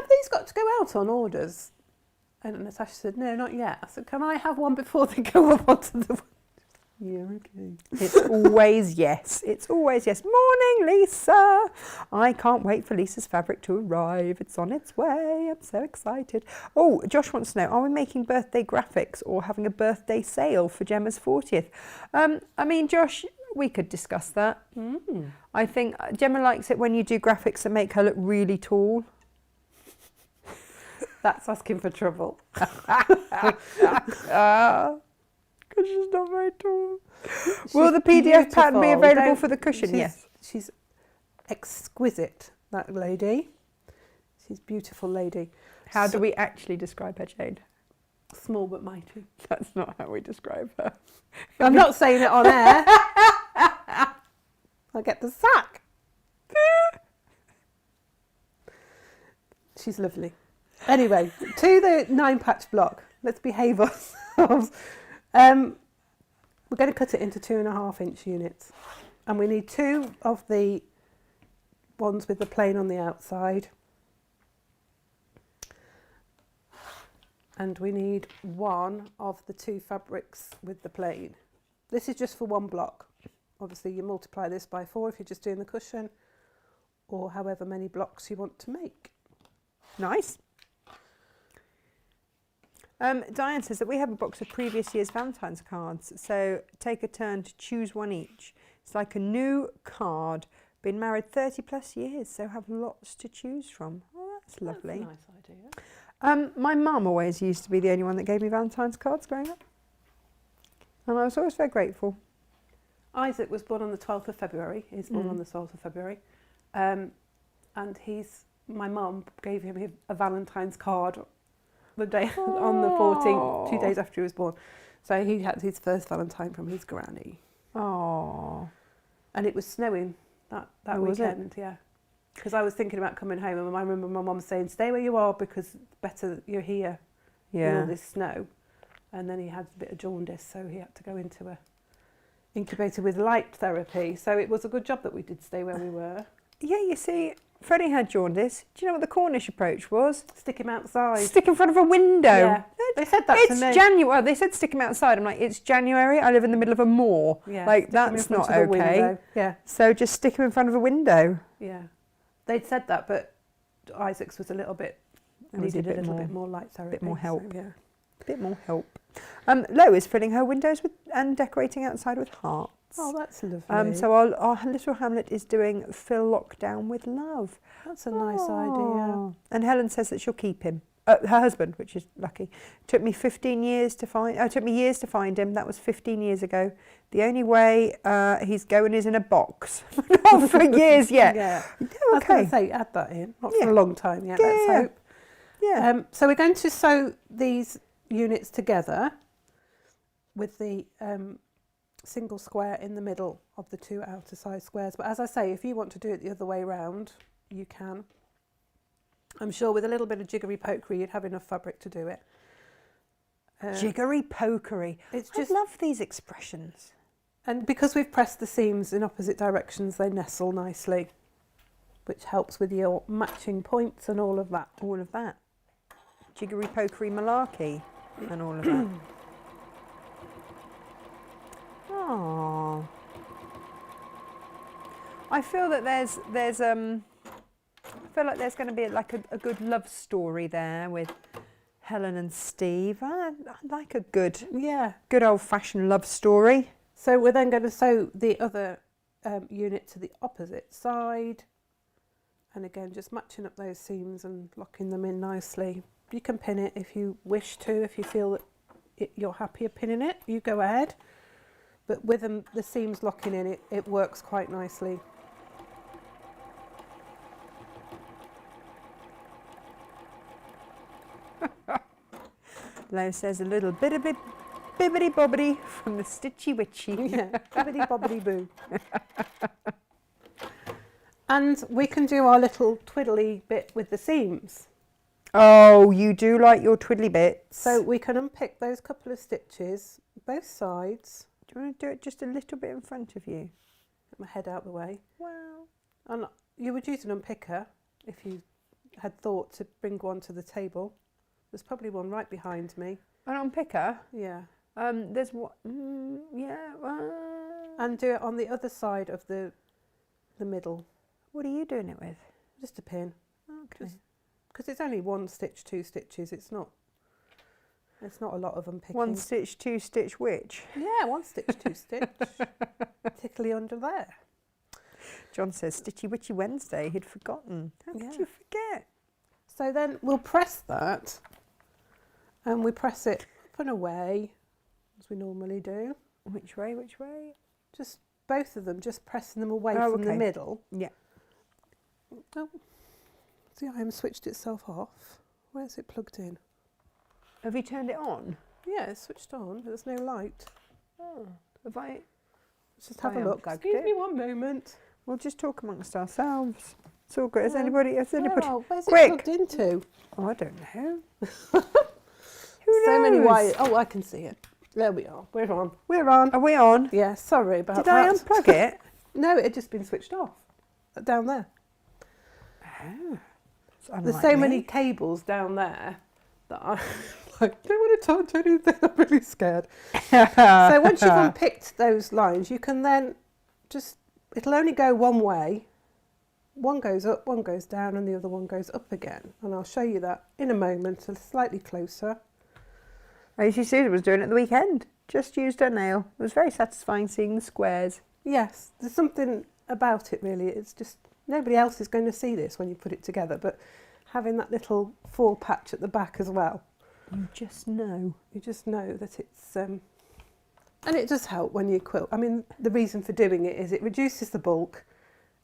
have these got to go out on orders? And Natasha said, no, not yet. I said, can I have one before they go up onto the... Yeah, okay. It's always yes. It's always yes. Morning, Lisa. I can't wait for Lisa's fabric to arrive. It's on its way. I'm so excited. Oh, Josh wants to know, are we making birthday graphics or having a birthday sale for Gemma's 40th? I mean, Josh, we could discuss that. I think Gemma likes it when you do graphics that make her look really tall. That's asking for trouble. Because she's not very tall. Will the PDF pattern be available for the cushion? Yes. She's exquisite, that lady. She's a beautiful lady. How do we actually describe her, Jade? Small but mighty. That's not how we describe her. I'm not saying it on air. I'll get the sack. She's lovely. Anyway, to the 9-patch block. Let's behave ourselves. We're going to cut it into 2.5-inch units, and we need 2 of the ones with the plain on the outside, and we need 1 of the 2 fabrics with the plain. This is just for 1 block. Obviously you multiply this by 4 if you're just doing the cushion, or however many blocks you want to make. Nice. Diane says that we have a box of previous year's Valentine's cards, so take a turn to choose one each. It's like a new card. Been married 30 plus years, so have lots to choose from. Oh, that's lovely. That's a nice idea. My mum always used to be the only one that gave me Valentine's cards growing up, and I was always very grateful. Isaac was born on the 12th of February. He's born on the 12th of February, and my mum gave him a Valentine's card the day on the 14th, 2 days after he was born. So he had his first Valentine from his granny. Oh. And it was snowing that weekend, yeah. Because I was thinking about coming home, and I remember my mum saying, stay where you are because it's better you're here in all this snow. And then he had a bit of jaundice, so he had to go into a incubator with light therapy. So it was a good job that we did stay where we were. Yeah, you see, Freddie had jaundice. Do you know what the Cornish approach was? Stick him outside. Stick in front of a window. Yeah. They said that to me. It's January. Well, they said stick him outside. I'm like, it's January. I live in the middle of a moor. Yeah, like, that's not okay. Yeah. So just stick him in front of a window. Yeah. They'd said that, but Isaac's was a little bit, needed a little bit more light therapy. A bit more help. So, yeah. A bit more help. Lo is filling her windows and decorating outside with hearts. Oh, that's lovely. So our little Hamlet is doing fill lockdown with love. That's a nice idea. And Helen says that she'll keep him. Her husband, which is lucky. Took me 15 years to find. Took me years to find him. That was 15 years ago. The only way he's going is in a box. Not for years yet. Yeah. Okay. I was going to say, add that in. Not for a long time yet. Yeah. Let's hope. Yeah. So we're going to sew these units together with the single square in the middle of the 2 outer side squares. But as I say, if you want to do it the other way round, you can. I'm sure with a little bit of jiggery pokery, you'd have enough fabric to do it. Jiggery pokery. It's just, I love these expressions. And because we've pressed the seams in opposite directions, they nestle nicely, which helps with your matching points and all of that. All of that. Jiggery pokery malarkey and all of that. Oh. I feel that there's I feel like there's going to be like a good love story there with Helen and Steve. I like a good old-fashioned love story. So we're then going to sew the other unit to the opposite side, and again just matching up those seams and locking them in nicely. You can pin it if you wish to, if you feel that you're happier pinning it, you go ahead. But with the seams locking in, it works quite nicely. Lo says a little bit of bibbity bobbity from the stitchy witchy. Yeah, bibbity bobbity boo. And we can do our little twiddly bit with the seams. Oh, you do like your twiddly bits. So we can unpick those couple of stitches, both sides. Do you want to do it just a little bit in front of you? Get my head out the way. Wow. And you would use an unpicker if you had thought to bring one to the table. There's probably one right behind me. An unpicker? Yeah. There's one. Yeah. And do it on the other side of the middle. What are you doing it with? Just a pin. Okay. Because it's only 1 stitch, 2 stitches. It's not a lot of unpicking. 1 stitch, 2 stitch which? Yeah, 1 stitch, 2 stitch. Tickly under there. John says, Stitchy Witchy Wednesday. He'd forgotten. How could you forget? So then we'll press that, and we press it up and away, as we normally do. Which way, which way? Just both of them, just pressing them away Oh, from the okay. middle. Yeah. Oh, the iron switched itself off. Where's it plugged in? Have you turned it on? Yeah, it's switched on, but there's no light. Oh, have I? Let's just have I a look. unplugged Excuse it. me one moment. We'll just talk amongst ourselves. It's all good. Has Yeah. anybody? Where's Quick! it plugged into? Oh, I don't know. So many knows? wires. Oh, I can see it. There we are. We're on. We're on. Are we on? Yeah, sorry about Did that. I unplug it? No, it had just been switched off. Down there. Oh, There's so many cables down there that I like, don't want to touch anything. I'm really scared. So once you've unpicked those lines, you can then just, it'll only go one way. One goes up, one goes down, and the other one goes up again. And I'll show you that in a moment, slightly closer. As you see, was doing it the weekend. Just used her nail. It was very satisfying seeing the squares. Yes, there's something about it really. It's just, nobody else is going to see this when you put it together, but having that little fall patch at the back as well. You just know. You just know that it's, and it does help when you quilt. I mean, the reason for doing it is it reduces the bulk,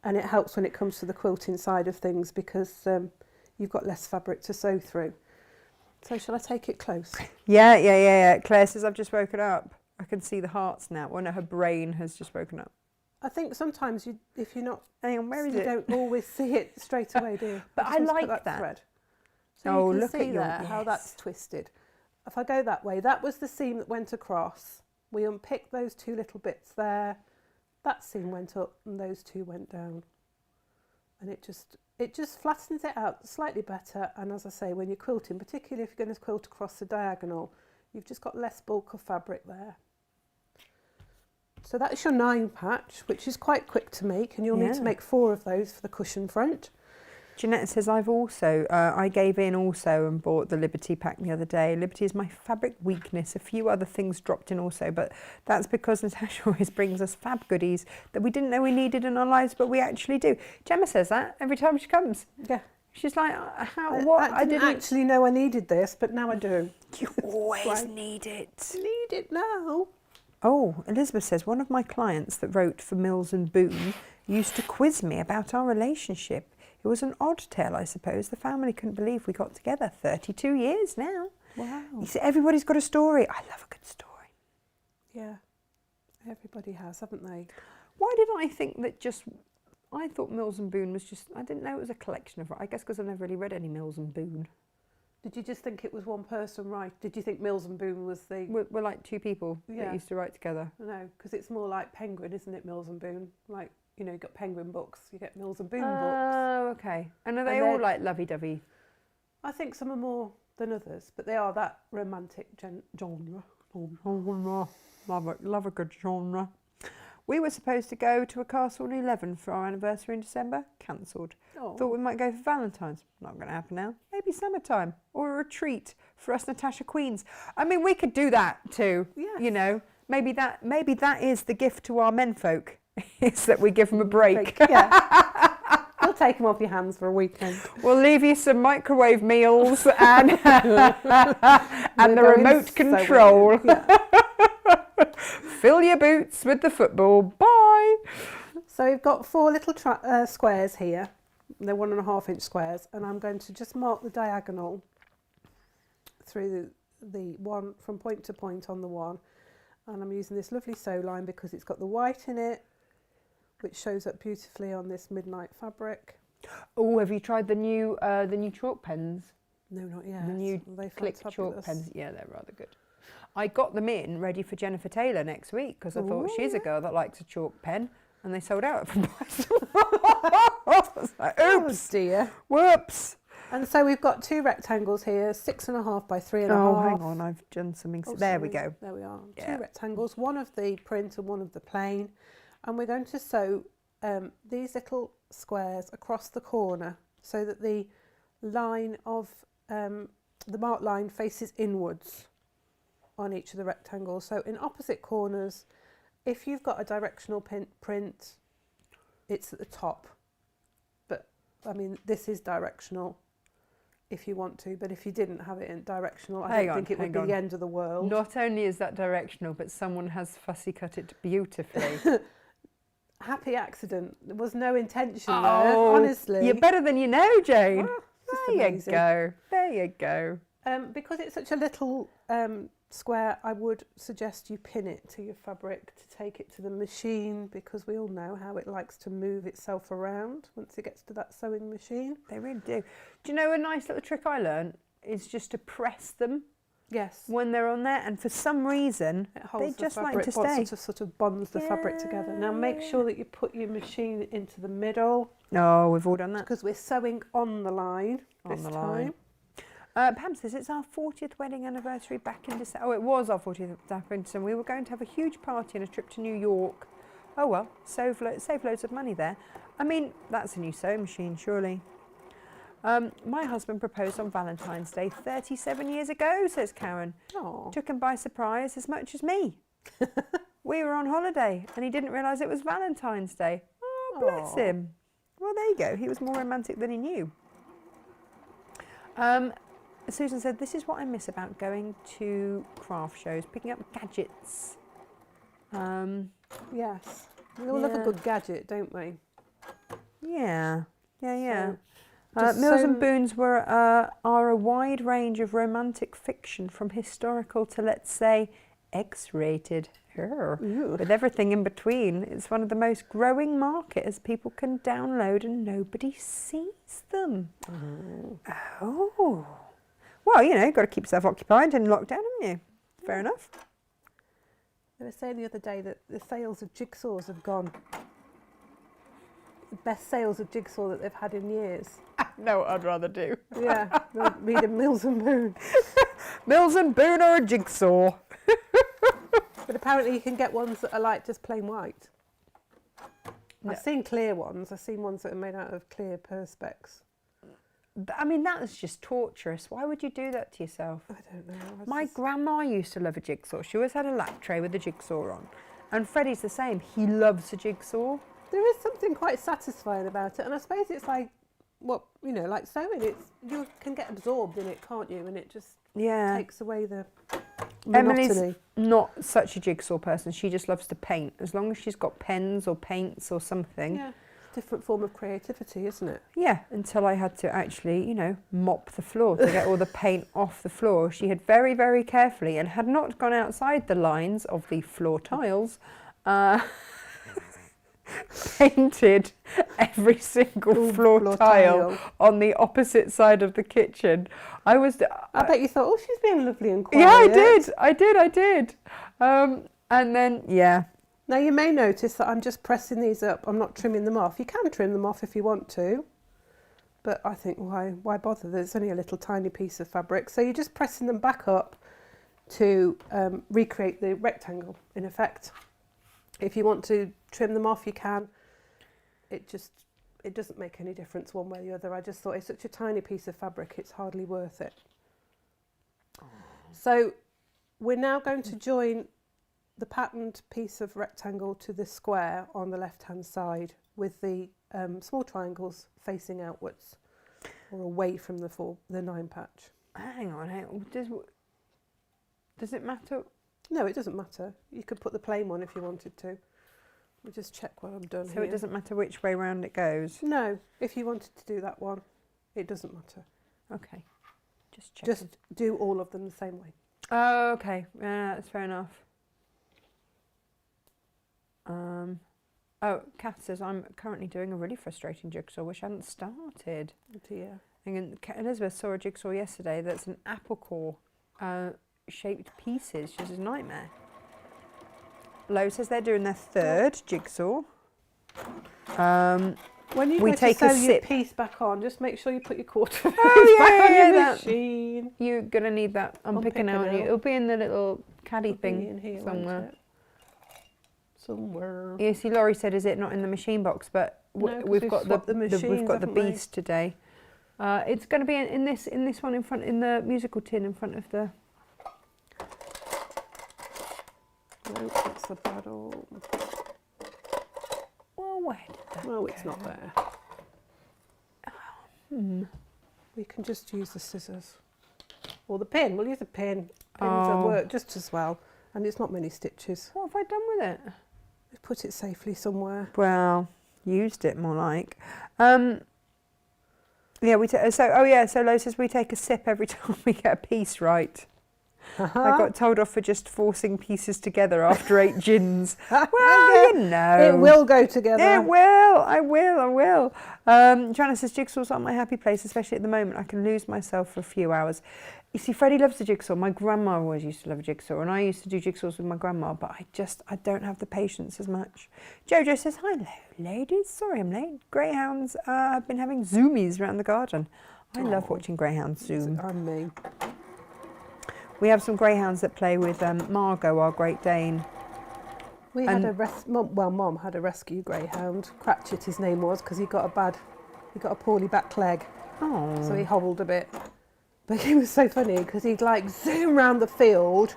and it helps when it comes to the quilting side of things because you've got less fabric to sew through. So shall I take it close? Yeah. Claire says, I've just woken up. I can see the hearts now. Well, no, her brain has just woken up. I think sometimes if you're not, Hang on, where is you it? don't always see it straight away, do you? But I just want to like put that. thread. So Oh, you can look see at your- there how yes. that's twisted. If I go that way, that was the seam that went across. We unpicked those 2 little bits there. That seam went up and those 2 went down. And it just flattens it out slightly better. And as I say, when you're quilting, particularly if you're going to quilt across the diagonal, you've just got less bulk of fabric there. So that's your 9 patch, which is quite quick to make, and you'll need to make 4 of those for the cushion front. Jeanette says, I've also, I gave in also and bought the Liberty pack the other day. Liberty is my fabric weakness. A few other things dropped in also, but that's because Natasha always brings us fab goodies that we didn't know we needed in our lives, but we actually do. Gemma says that every time she comes. Yeah. She's like, what? I didn't actually know I needed this, but now I do. You always Right. need it. Need it now. Oh, Elizabeth says, one of my clients that wrote for Mills and Boon used to quiz me about our relationship. It was an odd tale, I suppose. The family couldn't believe we got together. 32 years now. Wow. You see, everybody's got a story. I love a good story. Yeah. Everybody has, haven't they? Why did I think that I thought Mills and Boon was just, I didn't know it was a collection of, I guess because I've never really read any Mills and Boon. Did you just think it was one person, right? Did you think Mills and Boon was the... We're like 2 people that used to write together. No, because it's more like Penguin, isn't it, Mills and Boon? Like, you know, you've got Penguin books, you get Mills and Boon books. Oh, okay. And are they all like lovey-dovey? I think some are more than others, but they are that romantic genre. Love a good genre. We were supposed to go to a castle in 11 for our anniversary in December. Cancelled. Oh. Thought we might go for Valentine's. Not going to happen now. Maybe summertime or a retreat for us Natasha Queens. I mean, we could do that too. Yes. You know, maybe that is the gift to our menfolk. Is that we give them a break. Yeah. We'll take them off your hands for a weekend. We'll leave you some microwave meals and and the remote control. Fill your boots with the football. Bye. So we've got 4 little squares here. They're 1.5 inch squares, and I'm going to just mark the diagonal through the one from point to point on the one. And I'm using this lovely sew line because it's got the white in it, which shows up beautifully on this midnight fabric. Oh, have you tried the new chalk pens? No, not yet. The new Click chalk pens. Yeah, they're rather good. I got them in ready for Jennifer Taylor next week because I thought she's a girl that likes a chalk pen, and they sold out from price. I was like, oops, dear. Whoops. And so we've got 2 rectangles here, 6.5 by 3.5. Oh, hang on, I've done something. Oh, there we sorry. go. There we are. Yeah. 2 rectangles, one of the print and one of the plain. And we're going to sew these little squares across the corner so that the line of the marked line faces inwards on each of the rectangles. So in opposite corners, if you've got a directional print, it's at the top. But I mean, this is directional if you want to, but if you didn't have it in directional, I don't think it would be the end of the world. Not only is that directional, but someone has fussy cut it beautifully. Happy accident. There was no intention there, honestly. You're better than you know, Jane. There you amazing. go. There you go. Because it's such a little square, I would suggest you pin it to your fabric to take it to the machine, because we all know how it likes to move itself around once it gets to that sewing machine. They really do. Do you know a nice little trick I learned is just to press them Yes. when they're on there, and for some reason It holds they just the like fabric, to stay. sort of bonds the fabric together. Now make sure that you put your machine into the middle, No, we've all done that. because we're sewing on the line this time. Pam says it's our 40th wedding anniversary back in December. Oh, it was our 40th back in December. We were going to have a huge party and a trip to New York. Oh well, save loads of money there. I mean, that's a new sewing machine, surely. My husband proposed on Valentine's Day 37 years ago, says Karen. Oh. Took him by surprise as much as me. We were on holiday and he didn't realise it was Valentine's Day. Oh, bless him. Well, there you go. He was more romantic than he knew. Susan said, this is what I miss about going to craft shows, picking up gadgets. Yes. We all love a good gadget, don't we? Yeah. So, Mills and Boons are a wide range of romantic fiction, from historical to, let's say, X-rated. With everything in between. It's one of the most growing market as people can download and nobody sees them. Oh. Well, you know, you've got to keep yourself occupied in lockdown, haven't you? Fair enough. They were saying the other day that the sales of jigsaws have gone. The best sales of jigsaw that they've had in years. Know what I'd rather do. Yeah, reading Mills and Boon. Mills and Boon or a jigsaw. But apparently you can get ones that are like just plain white. I've seen clear ones. I've seen ones that are made out of clear perspex. I mean, that's just torturous. Why would you do that to yourself? I don't know. My grandma used to love a jigsaw. She always had a lap tray with a jigsaw on. And Freddie's the same. He loves a jigsaw. There is something quite satisfying about it. And I suppose it's like, like sewing. You can get absorbed in it, can't you? And it just takes away the monotony. Emily's not such a jigsaw person. She just loves to paint. As long as she's got pens or paints or something. Yeah. Different form of creativity, isn't it? Yeah, until I had to actually, mop the floor to get all the paint off the floor. She had very, very carefully, and had not gone outside the lines of the floor tiles, painted every single floor tile on the opposite side of the kitchen. I bet you thought, she's being lovely and quiet. Yeah, I did. And then, yeah. Now you may notice that I'm just pressing these up. I'm not trimming them off. You can trim them off if you want to, but I think why bother? There's only a little tiny piece of fabric. So you're just pressing them back up to recreate the rectangle, in effect. If you want to trim them off, you can. It doesn't make any difference one way or the other. I just thought it's such a tiny piece of fabric, it's hardly worth it. So we're now going to join the patterned piece of rectangle to the square on the left-hand side, with the small triangles facing outwards or away from the 9 patch. Hang on. Does it matter? No, it doesn't matter. You could put the plain one if you wanted to. We'll just check what I've done here. So it doesn't matter which way round it goes? No, if you wanted to do that one, it doesn't matter. Okay, just check. Just do all of them the same way. Oh, okay. Yeah, that's fair enough. Kath says, I'm currently doing a really frustrating jigsaw, which I hadn't started. Oh dear. And Elizabeth saw a jigsaw yesterday that's an apple core shaped pieces. She's a nightmare. Lo says they're doing their third jigsaw. When you we go take to a sew your sip. piece back on, just make sure you put your quarter back yeah, on your that- machine. You're going to need that unpicking now, aren't you? now. It'll be in the little caddy It'll be thing in here, won't somewhere. it? Somewhere. You see, Laurie said, "Is it not in the machine box?" But No, 'cause we've we've got swapped the we've machines, got the haven't we? beast today. It's going to be in this one in front, in the musical tin in front of the. No, that's the paddle. Well, where did that No, go? it's not there. Hmm. We can just use the scissors. Or the pin. We'll use a pin. Pins Oh. work just as well. And it's not many stitches. What have I done with it? We've put it safely somewhere. Well, used it more like. Yeah, so Lo says we take a sip every time we get a piece right. I got told off for just forcing pieces together after 8 gins. Well, you know. It will go together. It will. I will. Janice says jigsaw's not my happy place, especially at the moment. I can lose myself for a few hours. You see, Freddie loves the jigsaw. My grandma always used to love a jigsaw, and I used to do jigsaws with my grandma, but I don't have the patience as much. Jojo says, hello, ladies. Sorry I'm late. Greyhounds have been having zoomies around the garden. I love watching greyhounds zoom. And me. We have some greyhounds that play with Margot, our Great Dane. We had Mum had a rescue greyhound. Cratchit his name was, because he got a poorly back leg. Oh. So he hobbled a bit. But he was so funny because he'd like zoom round the field,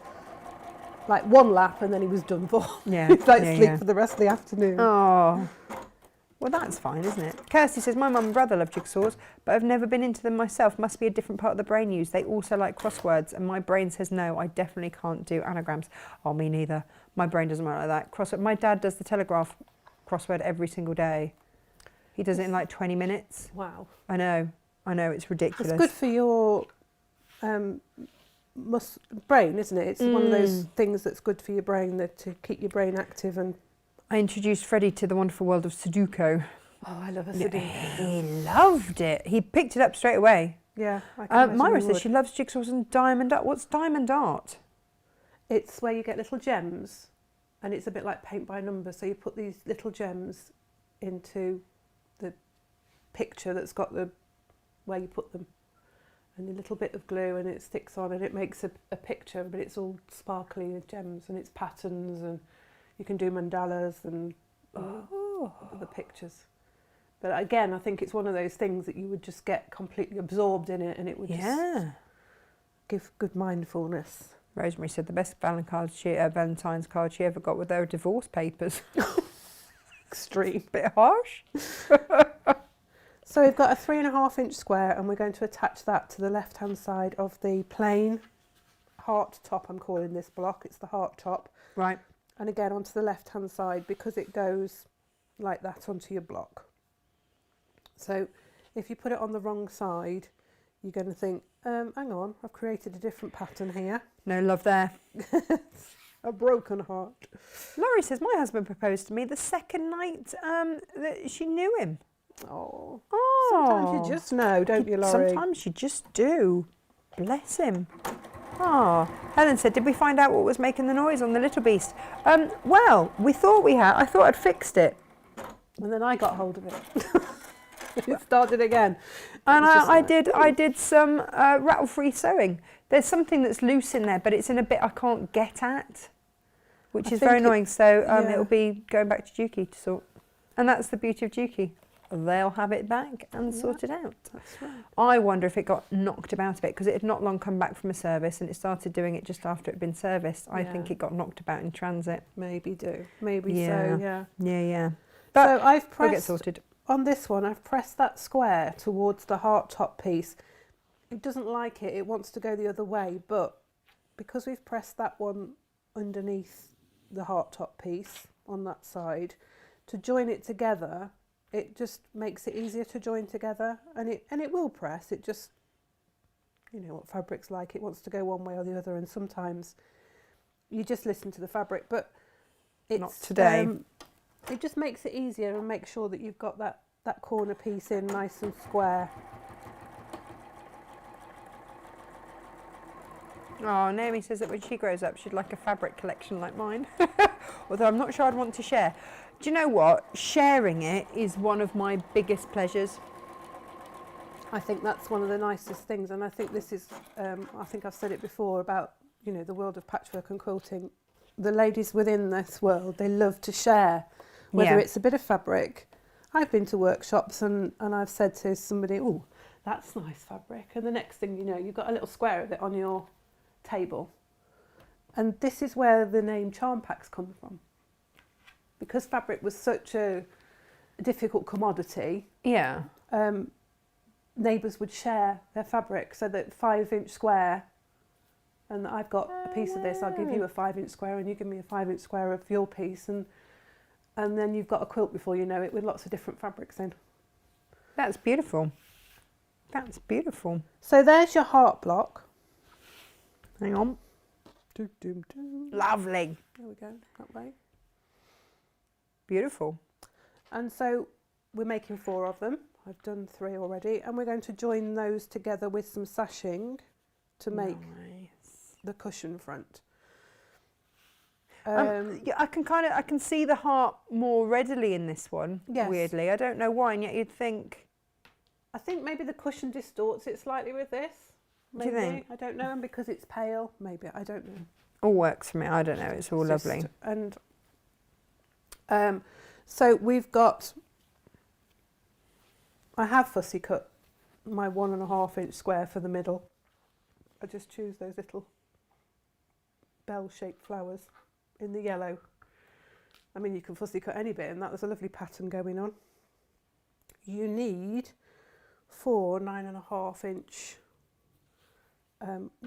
like one lap, and then he was done for. Yeah. He'd like yeah, sleep yeah. for the rest of the afternoon. Oh. Well, that's fine, isn't it? Kirsty says, my mum and brother love jigsaws, but I've never been into them myself. Must be a different part of the brain used. They also like crosswords, and my brain says no, I definitely can't do anagrams. Oh, me neither. My brain doesn't work like that. Crossword. My dad does the Telegraph crossword every single day. He does it in like 20 minutes. Wow. I know, it's ridiculous. It's good for your brain, isn't it? It's one of those things that's good for your brain, that to keep your brain active. And I introduced Freddie to the wonderful world of Sudoku. oh, I love a Yeah, Sudoku. he loved it. He picked it up straight away. Yeah, I can imagine Myra you says would. she loves jigsaws and diamond art. What's diamond art? It's where you get little gems, and it's a bit like paint by number. So you put these little gems into the picture that's got the where you put them, and a little bit of glue, and it sticks on, and it makes a picture, but it's all sparkly with gems, and it's patterns, and you can do mandalas and other pictures. But again, I think it's one of those things that you would just get completely absorbed in it, and it would just give good mindfulness. Rosemary said the best Valentine's card she ever got were their divorce papers. Extreme. Bit harsh. So we've got a 3.5 inch square, and we're going to attach that to the left hand side of the plain heart top. I'm calling this block. It's the heart top. Right. And again onto the left hand side, because it goes like that onto your block. So if you put it on the wrong side, you're going to think, hang on, I've created a different pattern here. No love there. A broken heart. Laurie says my husband proposed to me the second night that she knew him. Oh, Oh. sometimes you just know, don't you, Laurie? Sometimes you just do. Bless him. Oh, Helen said, did we find out what was making the noise on the little beast? Well, we thought we had. I thought I'd fixed it. And then I got hold of it. It started again. And I did some rattle-free sewing. There's something that's loose in there, but it's in a bit I can't get at, which is very annoying. So it'll be going back to Juki to sort. And that's the beauty of Juki. They'll have it back and sort it out. That's right. I wonder if it got knocked about a bit, because it had not long come back from a service, and it started doing it just after it had been serviced. I think it got knocked about in transit. Maybe do. Maybe Yeah. so, yeah. Yeah. So I've It'll get pressed, sorted. on this one, I've pressed that square towards the heart top piece. It doesn't like it. It wants to go the other way, but because we've pressed that one underneath the heart top piece on that side, to join it together, it just makes it easier to join together, and it will press. It just, you know what fabric's like, it wants to go one way or the other, and sometimes you just listen to the fabric, but it's Not today. It just makes it easier, and make sure that you've got that corner piece in nice and square. Oh, Naomi says that when she grows up, she'd like a fabric collection like mine. Although I'm not sure I'd want to share. Do you know what? Sharing it is one of my biggest pleasures. I think that's one of the nicest things, and I think this is, I think I've said it before about, you know, the world of patchwork and quilting. The ladies within this world, they love to share, whether it's a bit of fabric. I've been to workshops and I've said to somebody, oh, that's nice fabric. And the next thing you know, you've got a little square of it on your table. And this is where the name charm packs come from. Because fabric was such a difficult commodity. Yeah. Neighbours would share their fabric, so that 5-inch square, and I've got a piece of this, I'll give you a 5-inch square and you give me a 5-inch square of your piece, and then you've got a quilt before you know it with lots of different fabrics in. That's beautiful. That's beautiful. So there's your heart block. Hang on. Doo, doo, doo. Lovely. There we go, that way. Beautiful. And so we're making 4 of them. I've done 3 already, and we're going to join those together with some sashing to make the cushion front. Yeah, I can see the heart more readily in this one. Yes. Weirdly, I don't know why, and yet you'd think. I think maybe the cushion distorts it slightly with this. Maybe. Do you think? I don't know, and because it's pale, maybe, I don't know. All works for me. I don't know. It's all lovely. And so we've got. I have fussy cut my 1.5-inch square for the middle. I just choose those little bell-shaped flowers in the yellow. I mean, you can fussy cut any bit, and that was a lovely pattern going on. You need 4 9.5-inch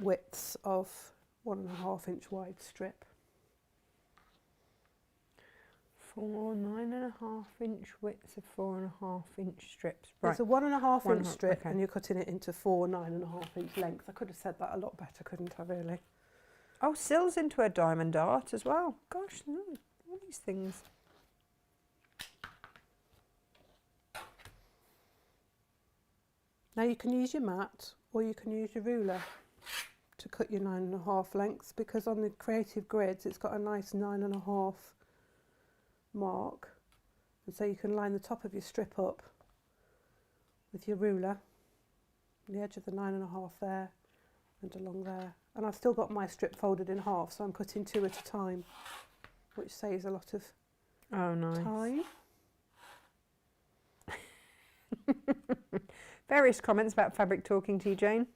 widths of 1.5-inch wide strip. 4 9.5-inch widths of 4.5-inch strips. Right. It's a 1.5-inch strip, okay. and you're cutting it into 4 9.5-inch lengths. I could have said that a lot better, couldn't I, really? Oh, Sill's into a diamond art as well. Gosh, all these things. Now you can use your mat, or you can use your ruler to cut your 9.5 lengths, because on the creative grids it's got a nice 9.5 mark, and so you can line the top of your strip up with your ruler, the edge of the 9.5 there and along there, and I've still got my strip folded in half, so I'm cutting 2 at a time, which saves a lot of time. Various comments about fabric talking to you, Jane.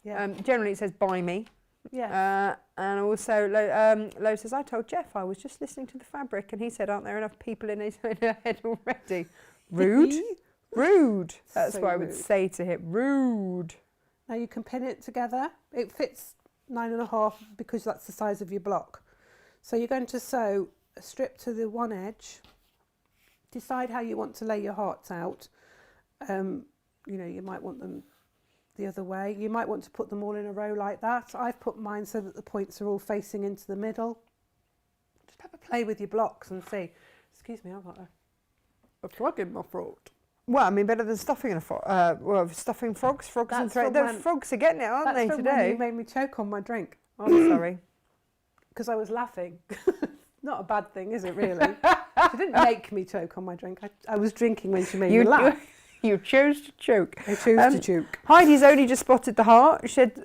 Yeah. Generally it says buy me. Yeah. And also Lo says, I told Jeff I was just listening to the fabric and he said, aren't there enough people in her head already? Rude. Rude. That's So what I would rude. say to him. Rude. Now you can pin it together. It fits 9.5 because that's the size of your block. So you're going to sew a strip to the one edge. Decide how you want to lay your hearts out. You know, you might want them the other way. You might want to put them all in a row like that. I've put mine so that the points are all facing into the middle. Just have a play with your blocks and see. Excuse me, I've got a frog in my throat. Well, I mean, better than stuffing in a frog. Well, stuffing frogs. Frogs and throat. Those frogs are getting it, aren't they, That's from when today? you made me choke on my drink. Oh, I'm sorry. Because I was laughing. Not a bad thing, is it, really? She didn't make me choke on my drink. I was drinking when she made me laugh. You chose to choke. I chose to choke. Heidi's only just spotted the heart. She said,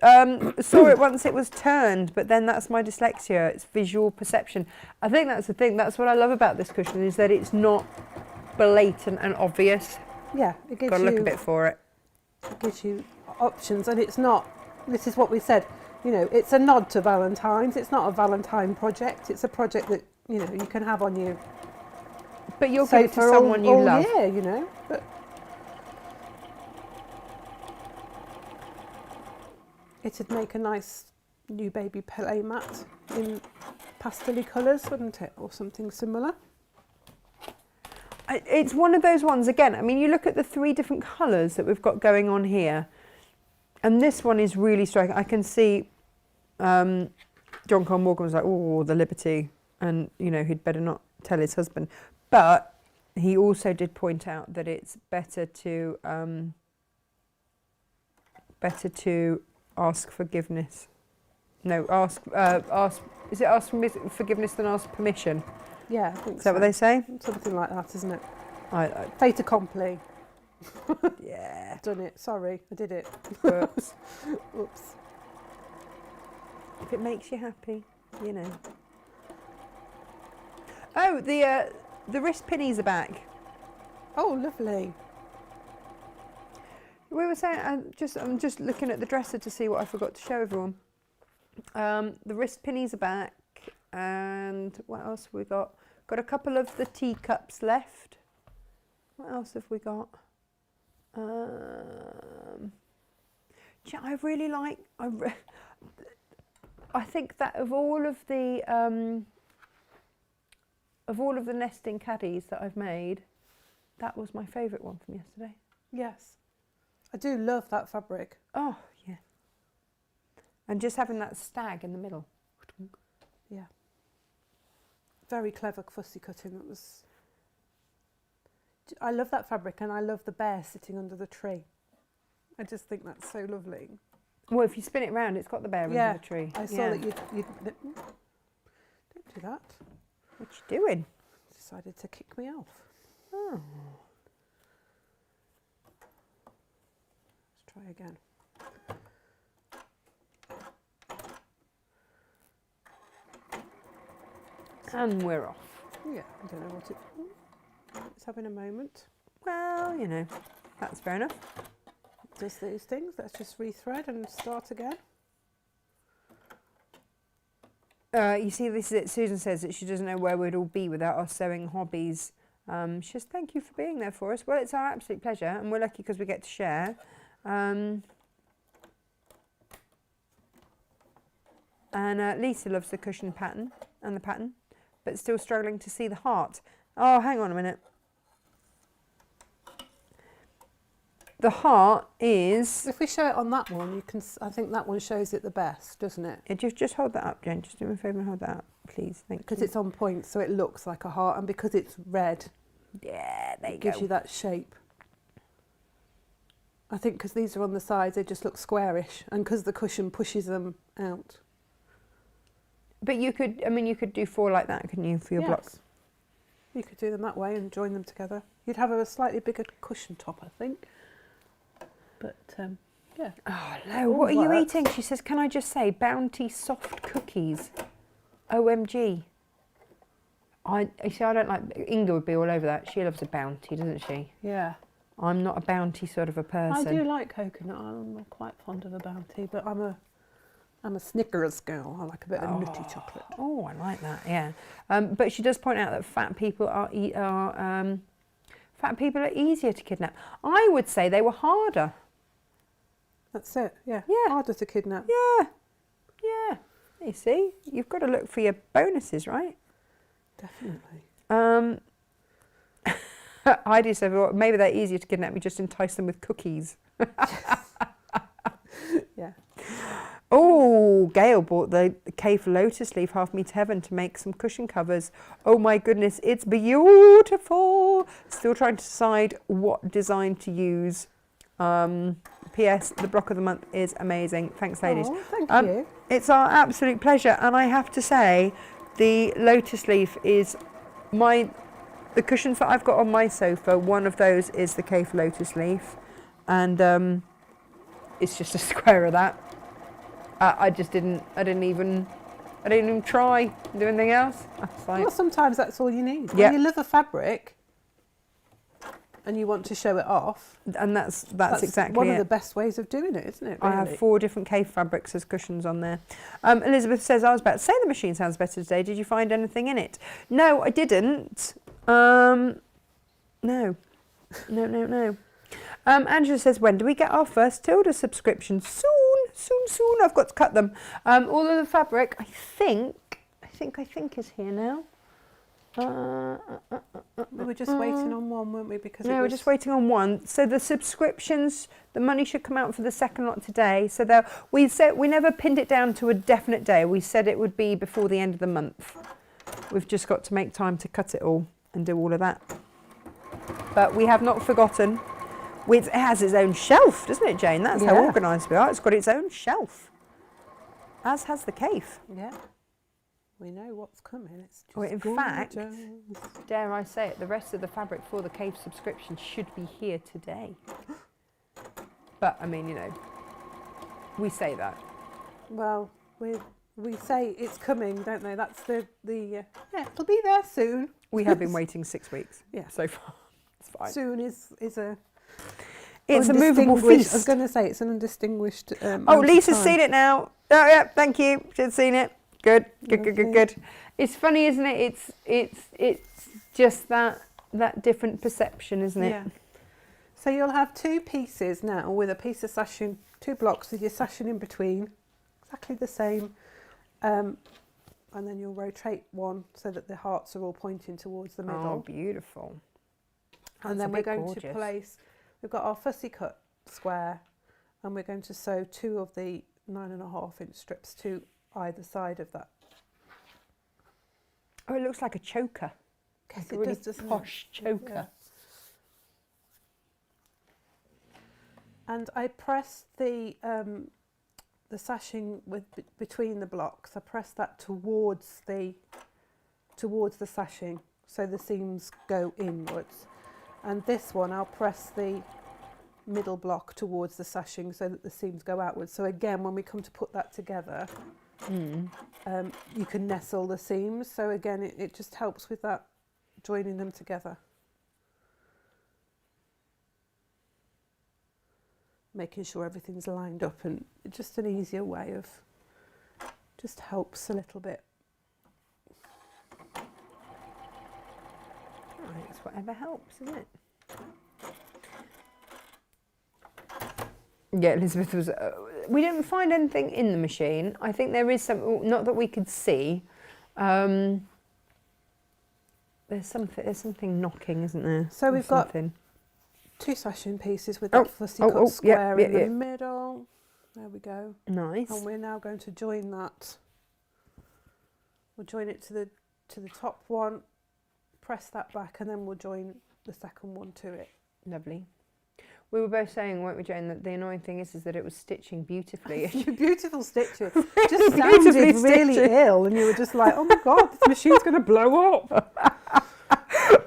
saw it once it was turned, but then that's my dyslexia. It's visual perception. I think that's the thing. That's what I love about this cushion, is that it's not blatant and obvious. Yeah, it gives Got to look a bit for it. It gives you options, and it's not. This is what we said. You know, it's a nod to Valentine's. It's not a Valentine project. It's a project that you know you can have on you. But you'll give it to someone you love. Yeah, you know. But it'd make a nice new baby play mat in pastel-y colours, wouldn't it, or something similar? It's one of those ones, again, I mean, you look at the 3 different colours that we've got going on here, and this one is really striking. I can see John Cole Morgan was like, oh, the Liberty, and, you know, he'd better not tell his husband. But he also did point out that it's better to ask forgiveness. No, ask. Is it ask forgiveness than ask permission? Yeah, I think Is that what they say? Something like that, isn't it? I Fait accompli. yeah. Done it. Sorry, I did it. Oops. Oops. If it makes you happy, you know. Oh, the wrist pinnies are back. Oh, lovely. We were saying, I'm just looking at the dresser to see what I forgot to show everyone. The wrist pinnies are back, and what else have we got? Got a couple of the teacups left. What else have we got? Yeah, I really like. I think that of all of the nesting caddies that I've made, that was my favourite one from yesterday. Yes. I do love that fabric. Oh, yeah. And just having that stag in the middle. Yeah. Very clever fussy cutting. That was. I love that fabric, and I love the bear sitting under the tree. I just think that's so lovely. Well, if you spin it round, it's got the bear under the tree. I saw that you don't do that. What you doing? Decided to kick me off. Oh. Let's try again. And we're off. Yeah, I don't know what it. It's having a moment. Well, you know, that's fair enough. Just these things. Let's just rethread and start again. You see, this is it. Susan says that she doesn't know where we'd all be without our sewing hobbies. She says, thank you for being there for us. Well, it's our absolute pleasure, and we're lucky because we get to share. And Lisa loves the cushion pattern and the pattern, but still struggling to see the heart. Oh, hang on a minute. The heart is... If we show it on that one, you can. I think that one shows it the best, doesn't it? Just hold that up, Jen. Just do me a favour and hold that up, please. Thank you. Because it's on point, so it looks like a heart, and because it's red, yeah, there you it go. gives you that shape. I think because these are on the sides, they just look squarish, and because the cushion pushes them out. But you could, I mean, you could do 4 like that, couldn't you, for your blocks? You could do them that way and join them together. You'd have a slightly bigger cushion top, I think. But, yeah. Oh, Lo, what are you eating? She says, can I just say, Bounty soft cookies. OMG. You see, I don't like, Inga would be all over that. She loves a Bounty, doesn't she? Yeah. I'm not a Bounty sort of a person. I do like coconut. I'm quite fond of a Bounty, but I'm a Snickers girl. I like a bit of nutty chocolate. Oh, I like that, yeah. But she does point out that fat people are easier to kidnap. I would say they were harder. That's it, yeah. Yeah. Harder to kidnap. Yeah, yeah. You see, you've got to look for your bonuses, right? Definitely. Heidi said, well, maybe they're easier to kidnap. You just entice them with cookies. Yeah. Oh, Gail bought the Cave Lotus Leaf Half Meet Heaven to make some cushion covers. Oh my goodness, it's beautiful. Still trying to decide what design to use. P.S. The block of the month is amazing. Thanks, ladies. Oh, thank you. It's our absolute pleasure, and I have to say, the Lotus Leaf is the cushions that I've got on my sofa. One of those is the Cave Lotus Leaf, and it's just a square of that. I didn't even try to do anything else. Well, sometimes that's all you need. Yeah. When you love a fabric and you want to show it off, and that's exactly one of it. the best ways of doing it, isn't it? Really? I have 4 different cave fabrics as cushions on there. Elizabeth says, I was about to say the machine sounds better today. Did you find anything in it? No, I didn't. No. Angela says, when do we get our first Tilda subscription? Soon. I've got to cut them. All of the fabric, I think is here now. We were just waiting on one, weren't we? Because we're just waiting on one. So the subscriptions, the money should come out for the second lot today. So we never pinned it down to a definite day. We said it would be before the end of the month. We've just got to make time to cut it all and do all of that. But we have not forgotten. It has its own shelf, doesn't it, Jane? That's how Yeah. organised we are. It's got its own shelf. As has the cave. Yeah. We know what's coming. It's just Well, in gorgeous. fact, dare I say it, the rest of the fabric for the cave subscription should be here today. But, I mean, you know, we say that. Well, we say it's coming, don't they? That's the yeah, it'll be there soon. We have been waiting 6 weeks. Yeah. So far. It's fine. Soon is a It's a movable undistinguished- feast. I was going to say it's an undistinguished. Oh, Lisa's seen it now. Oh, yeah, thank you. She's seen it. Good. It's funny, isn't it? It's just that different perception, isn't it? Yeah. So you'll have two pieces now with a piece of sashing, 2 blocks with your sashing in between, exactly the same. And then you'll rotate one so that the hearts are all pointing towards the middle. Oh, beautiful. And That's then a we're bit going gorgeous. to place, we've got our fussy cut square, and we're going to sew 2 of the 9.5-inch strips to either side of that. Oh, it looks like a choker. Yes, Like a it really does, doesn't it? posh choker. Yeah. And I pressed the sashing between the blocks. I pressed that towards the sashing, so the seams go inwards. And this one, I'll press the middle block towards the sashing so that the seams go outwards. So again, when we come to put that together, you can nestle the seams. So again, it just helps with that, joining them together. Making sure everything's lined up, and just an easier way of, just helps a little bit. Right, it's whatever helps, isn't it? Yeah, Elizabeth was. We didn't find anything in the machine. I think there is some, not that we could see. There's something knocking, isn't there? So Or we've got something. 2 sashing pieces with Oh, that fussy oh, cut oh, square yeah, in the yeah. middle. There we go. Nice. And we're now going to join that. We'll join it to the top one, press that back, and then we'll join the second one to it. Lovely. We were both saying, weren't we, Jane, that the annoying thing is that it was stitching beautifully. Beautiful stitches. Really Just sounded beautifully really stitched. ill, and you were just like, oh my God, this machine's going to blow up.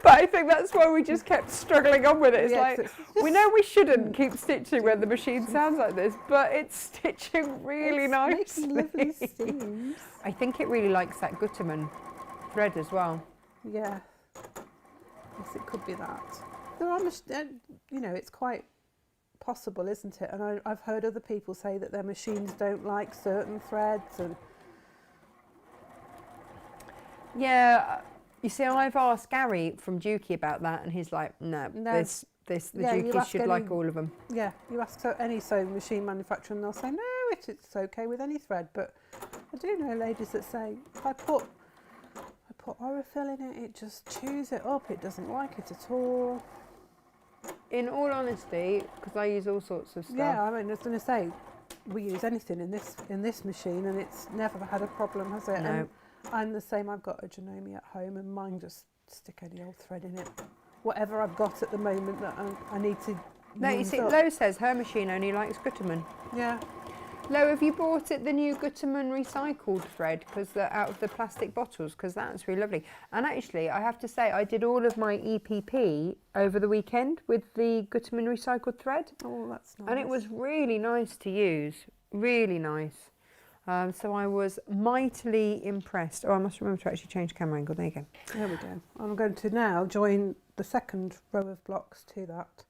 But I think that's why we just kept struggling on with it. It's Yeah, like, 'cause we know we shouldn't keep stitching when the machine sounds like this, but it's stitching really It's nicely. making lovely seams. I think it really likes that Gutermann thread as well. Yeah. Yes, it could be that. There are, you know, it's quite possible, isn't it? And I've heard other people say that their machines don't like certain threads, and Yeah, you see, I've asked Gary from Dukey about that, and he's like, no. The Yeah, you Dukeys ask should any- like all of them. yeah, you ask any sewing machine manufacturer, and they'll say no, it's okay with any thread. But I do know ladies that say if I put Aurifil in it, it just chews it up. It doesn't like it at all. In all honesty, because I use all sorts of stuff. Yeah, I mean, I was going to say, we use anything in this machine, and it's never had a problem, has it? No. And I'm the same. I've got a Janome at home, and mine just stick any old thread in it. Whatever I've got at the moment that I need to. No, you use see, up. Lo says her machine only likes Gutermann. Yeah. Lo, have you bought it the new Gutermann recycled thread because they're out of the plastic bottles? Because that's really lovely. And actually, I have to say, I did all of my EPP over the weekend with the Gutermann recycled thread, Oh, that's nice. and it was really nice to use. Really nice. So I was mightily impressed. Oh, I must remember to actually change camera angle. There you go. There we go. I'm going to now join the second row of blocks to that.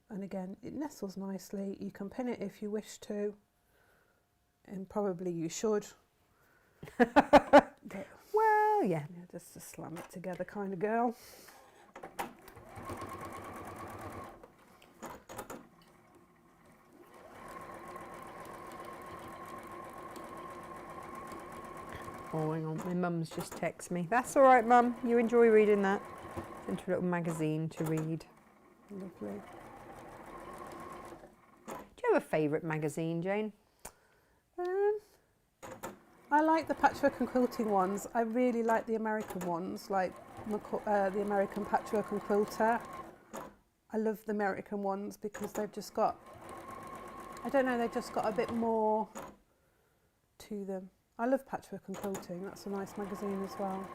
And again, it nestles nicely. You can pin it if you wish to, and probably you should. But, Well, yeah. yeah, just to slam it together kind of girl. Oh, hang on. My mum's just texted me. That's all right, Mum. You enjoy reading that. Sent her a little magazine to read. Lovely. Do you have a favourite magazine, Jane? I like the patchwork and quilting ones. I really like the American ones, like the American Patchwork and Quilter. I love the American ones because they've just got, I don't know, they've just got a bit more to them. I love Patchwork and Quilting. That's a nice magazine as well.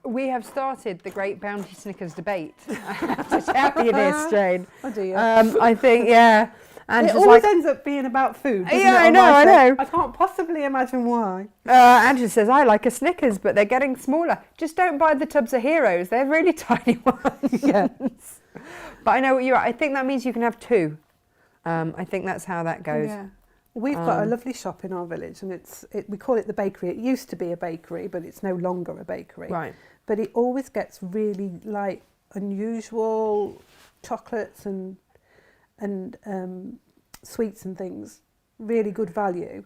We have started the great Bounty Snickers debate. I have to tell you this, Jane. Oh dear. I think, yeah. And it always ends up being about food, doesn't it, I on know, my I show? know. I can't possibly imagine why. Andrew says, I like a Snickers, but they're getting smaller. Just don't buy the tubs of Heroes. They're really tiny ones. Yeah. But I know what you're at. I think that means you can have two. I think that's how that goes. Yeah. We've got a lovely shop in our village, and we call it the bakery. It used to be a bakery, but it's no longer a bakery. Right. But it always gets really like unusual chocolates and sweets and things, really good value.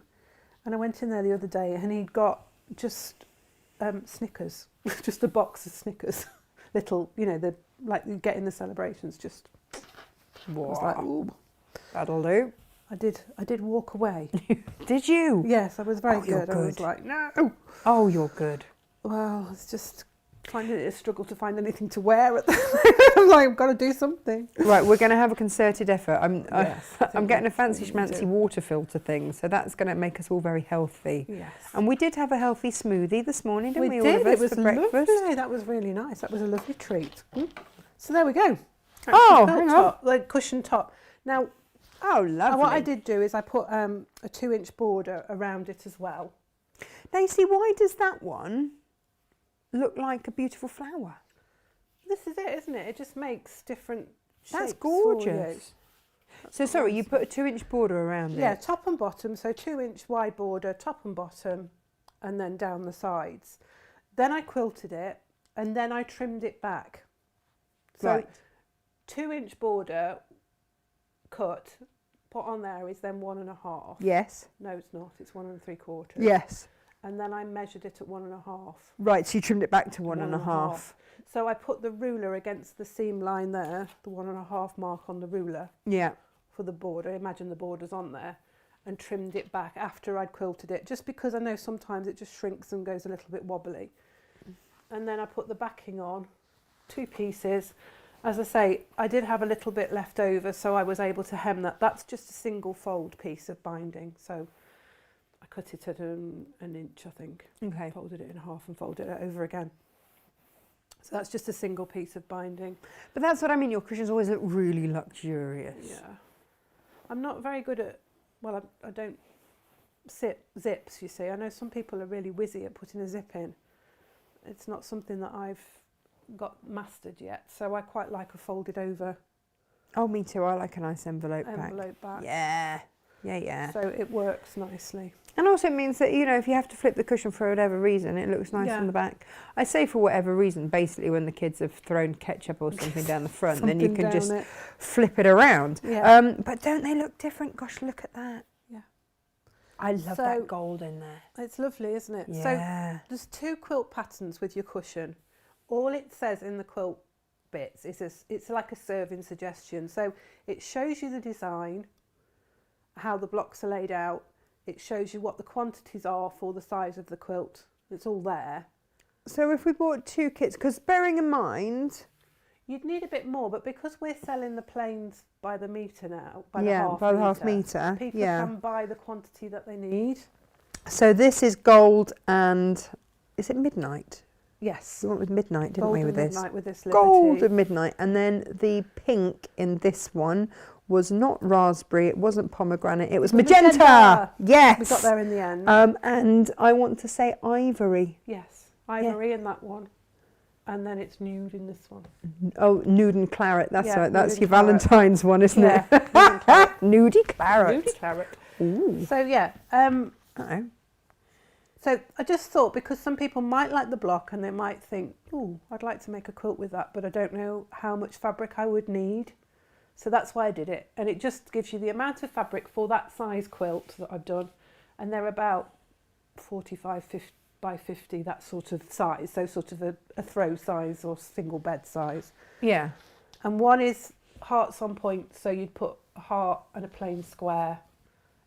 And I went in there the other day, and he'd got just Snickers, just a box of Snickers, little, the like you get in the celebrations. Just I was like, ooh, that'll do. I did walk away. Did you? Yes, I was very you're good. I was like, no. Oh, you're good. Well, it's just finding it a struggle to find anything to wear at I'm like, I've got to do something. Right, we're going to have a concerted effort. Yes, I'm getting a fancy we schmancy do. water filter thing, so that's going to make us all very healthy. Yes. And we did have a healthy smoothie this morning, didn't we? We all did. of us It was for breakfast. lovely. That was really nice. That was a lovely treat. So there we go. That's Oh, the quilt hang on. top, the cushion top. Now, Oh, lovely. what I did do is I put a 2-inch border around it as well. Now, you see, why does that one look like a beautiful flower? This is it, isn't it? It just makes different That's shapes for you. gorgeous. So, sorry, you put a 2-inch border around Yeah, it? top and bottom, so 2-inch wide border, top and bottom, and then down the sides. Then I quilted it, and then I trimmed it back. So Right. 2-inch border cut, put on there is then 1.5. Yes. No, it's not. It's 1 3/4. Yes. And then I measured it at 1.5. Right, so you trimmed it back to 1.5. So I put the ruler against the seam line there, the 1.5 mark on the ruler Yeah. for the border. Imagine the border's on there, and trimmed it back after I'd quilted it, just because I know sometimes it just shrinks and goes a little bit wobbly. And then I put the backing on, 2 pieces. As I say, I did have a little bit left over, so I was able to hem that. That's just a single fold piece of binding, so I cut it at an inch, I think. Okay. Folded it in half and folded it over again. So that's just a single piece of binding. But that's what I mean, your cushions always look really luxurious. Yeah. I'm not very good at, well, I don't zips, you see. I know some people are really whizzy at putting a zip in. It's not something that I've got mastered yet, so I quite like a folded over Oh, me too. I like a nice envelope back. Yeah. Yeah. So it works nicely. And also it means that, if you have to flip the cushion for whatever reason, it looks nice on the back. I say for whatever reason, basically when the kids have thrown ketchup or something down the front, then you can just flip it around. Yeah. But don't they look different? Gosh, look at that. Yeah. I love that gold in there. It's lovely, isn't it? Yeah. So there's 2 quilt patterns with your cushion. All it says in the quilt bits is it's like a serving suggestion. So it shows you the design, how the blocks are laid out. It shows you what the quantities are for the size of the quilt. It's all there. So if we bought 2 kits, because bearing in mind... You'd need a bit more, but because we're selling the plains by the metre now, by the half metre, people can buy the quantity that they need. So this is gold and... Is it midnight? Yes. We went with midnight, didn't we, with this? Midnight with this Liberty. Gold and midnight. And then the pink in this one was not raspberry, it wasn't pomegranate, it was magenta. Yes. We got there in the end. And I want to say ivory. Yes, ivory in that one. And then it's nude in this one. Oh, nude and claret, that's right. That's your claret. Valentine's one, isn't it? Nudie claret. Nudie claret. Ooh. So yeah, Uh-oh. so I just thought, because some people might like the block and they might think, oh, I'd like to make a quilt with that, but I don't know how much fabric I would need. So that's why I did it. And it just gives you the amount of fabric for that size quilt that I've done. And they're about 45 by 50, that sort of size. So sort of a throw size or single bed size. Yeah. And one is hearts on point. So you'd put a heart and a plain square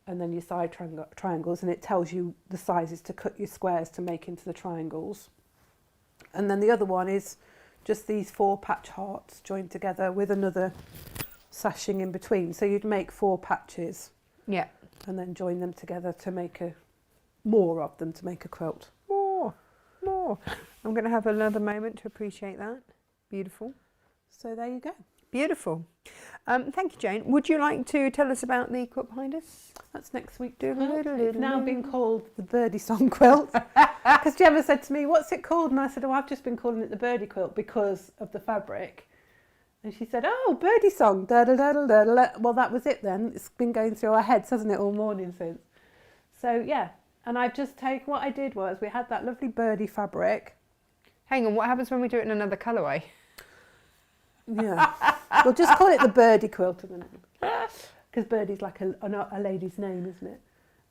and then your side triangles, and it tells you the sizes to cut your squares to make into the triangles. And then the other one is just these 4 patch hearts joined together with another sashing in between. So you'd make 4 patches, Yeah. and then join them together to make more of them to make a quilt. More. I'm going to have another moment to appreciate that. Beautiful. So there you go. Beautiful. Thank you, Jane. Would you like to tell us about the quilt behind us? That's next week. Doodle-doodle-doodle. It's now been called the Birdie Song Quilt. Because Gemma said to me, "What's it called?" And I said, "Oh, I've just been calling it the Birdie Quilt because of the fabric." And she said, "Oh, Birdie Song, da da da da da da." Well, that was it then. It's been going through our heads, hasn't it, all morning since. So yeah, and I've just taken, what I did was, we had that lovely birdie fabric. Hang on, what happens when we do it in another colourway? Yeah, we'll just call it the Birdie Quilt a minute, because Birdie's like a lady's name, isn't it?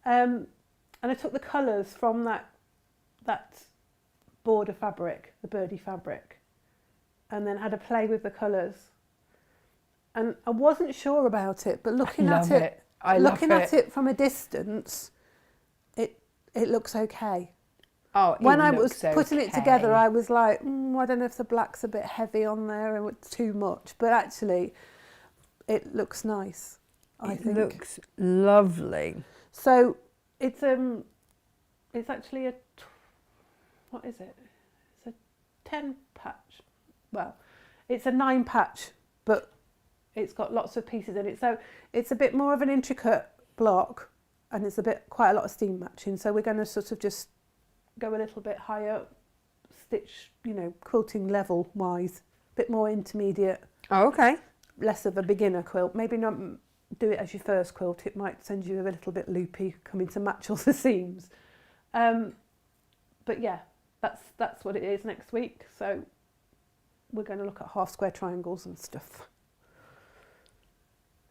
And I took the colours from that border fabric, the birdie fabric, and then had a play with the colours. And I wasn't sure about it, but looking at it from a distance, it looks okay. Oh, when I was putting it together, I was like, I don't know if the black's a bit heavy on there and it's too much, but actually, it looks nice. I think it looks lovely. So it's actually what is it? It's a 10 patch. Well, it's a 9 patch, but it's got lots of pieces in it. So it's a bit more of an intricate block, and it's quite a lot of seam matching. So we're going to sort of just go a little bit higher, stitch, quilting level wise, a bit more intermediate. Oh, okay. Less of a beginner quilt. Maybe not do it as your first quilt. It might send you a little bit loopy, coming to match all the seams. But yeah, that's what it is next week. So we're going to look at half square triangles and stuff.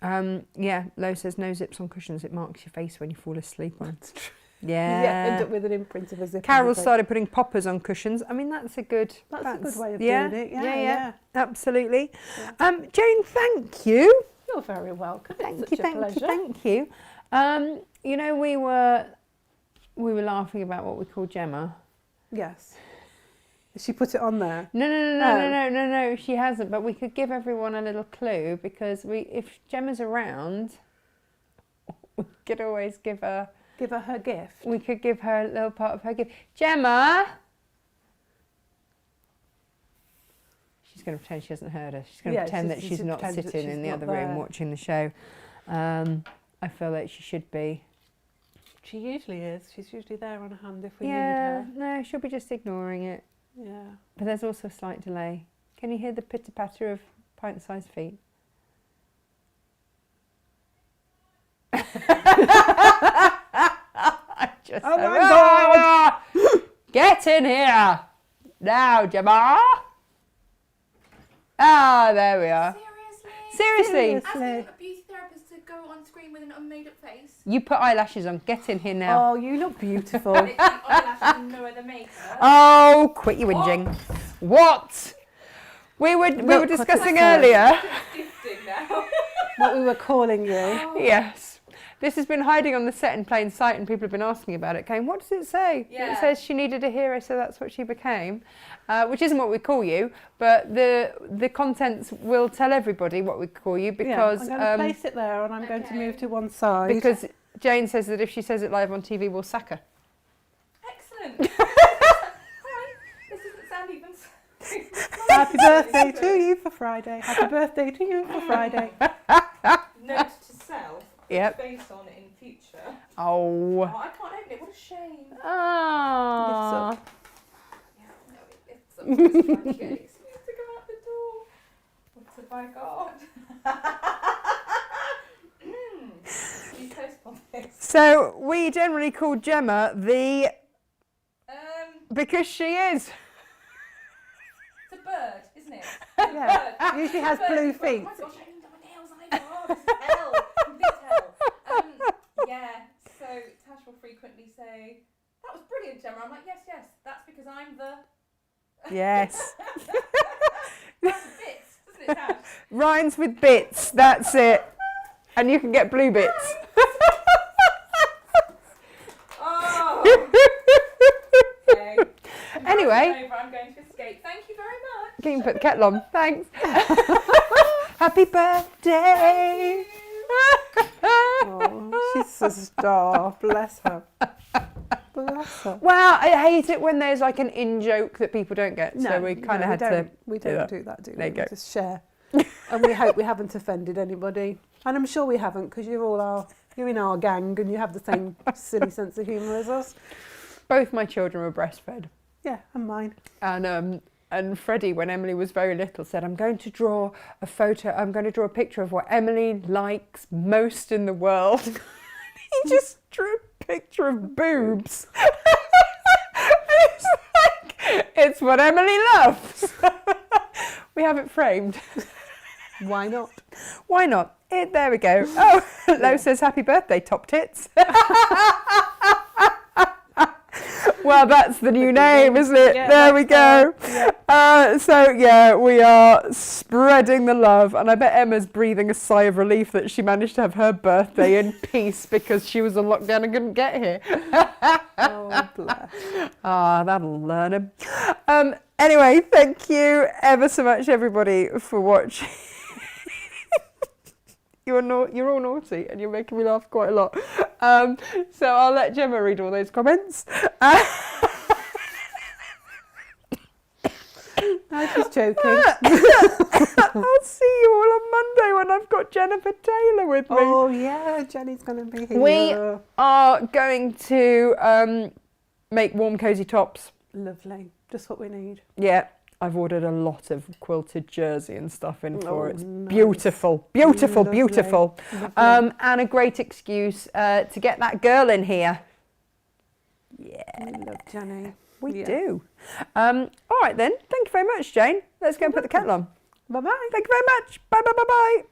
Yeah, Lo says no zips on cushions. It marks your face when you fall asleep on. That's true. Yeah. Yeah, end up with an imprint of a zip. Carol started putting poppers on cushions. I mean, that's a good way of doing it. Yeah. Absolutely. Yeah. Jane, thank you. You're very welcome. Thank you. We were laughing about what we call Gemma. Yes. She put it on there. No, she hasn't. But we could give everyone a little clue, because if Gemma's around, we could always give her her gift. We could give her a little part of her gift. Gemma! She's going to pretend she hasn't heard us. She's going to pretend that she's not sitting in the other room watching the show. I feel like she should be. She usually is. She's usually there on a hand if we need Yeah, her. no, she'll be just ignoring it. Yeah. But there's also a slight delay. Can you hear the pitter-patter of pint-sized feet? Oh my God! Get in here! Now, Gemma! Ah, there we are. Seriously? Asking a beauty therapist to go on screen with an unmade-up face. You put eyelashes on. Get in here now. Oh, you look beautiful. Literally eyelashes and no other makeup. Oh, quit your whinging. What? We were discussing earlier. Gifting now. What we were calling you. Oh. Yes. This has been hiding on the set in plain sight, and people have been asking about it. What does it say? Yeah. It says she needed a hero, so that's what she became, which isn't what we call you, but the contents will tell everybody what we call you, because I'm going to place it there, and I'm going to move to one side. Because Jane says that if she says it live on TV, we'll sack her. Excellent. Alright, this doesn't sound even. Happy birthday to you for Friday. Happy birthday to you for Friday. Note to self. Yep. Face on it in future. Oh. Oh, I can't open it. What a shame. Ah. Yeah, no, it lifts up. It's like, okay, it needs to go out the door. What have I got? You postpone this. So we generally call Gemma the because she is. It's a bird, isn't it? Yeah. Usually has blue feet. Oh my gosh, I haven't done my nails either. Oh, this is hell. This hell. Yeah, so Tash will frequently say, "That was brilliant, Gemma." I'm like, yes, that's because I'm the... Yes. That's bits, doesn't it, Tash? Rhymes with bits, that's it. And you can get blue bits. Okay. Anyway. Over, I'm going to escape. Thank you very much. Can you put the kettle on? Thanks. Happy birthday. Oh, she's a star. Bless her. Bless her. Well, I hate it when there's like an in-joke that people don't get. No, So we kind of had to. We don't do that, do we? There you go. We just share. And we hope we haven't offended anybody. And I'm sure we haven't, because you're in our gang and you have the same silly sense of humour as us. Both my children were breastfed. Yeah, and mine. And Freddie, when Emily was very little, said, I'm going to draw a picture of what Emily likes most in the world. He just drew a picture of boobs. It's like, it's what Emily loves. We have it framed. Why not? Why not? There we go. Oh, Lo says, happy birthday, top tits. Well, that's the new name, isn't it? Yeah, there we go. Yeah. So, yeah, we are spreading the love. And I bet Emma's breathing a sigh of relief that she managed to have her birthday in peace because she was on lockdown and couldn't get here. Oh, bless. Ah, that'll learn him. Anyway, thank you ever so much, everybody, for watching. You're all naughty and you're making me laugh quite a lot. So I'll let Gemma read all those comments. I'm just joking. I'll see you all on Monday when I've got Jennifer Taylor with me. Oh, yeah, Jenny's going to be here. We are going to make warm, cosy tops. Lovely. Just what we need. Yeah. I've ordered a lot of quilted jersey and stuff in for it. It's nice. beautiful, beautiful, Lovely. beautiful. Lovely. And a great excuse to get that girl in here. Yeah, We love Jenny. we Yeah. do. All right then. Thank you very much, Jane. Let's go and put the kettle on. Bye-bye. Thank you very much. Bye, bye, bye, bye.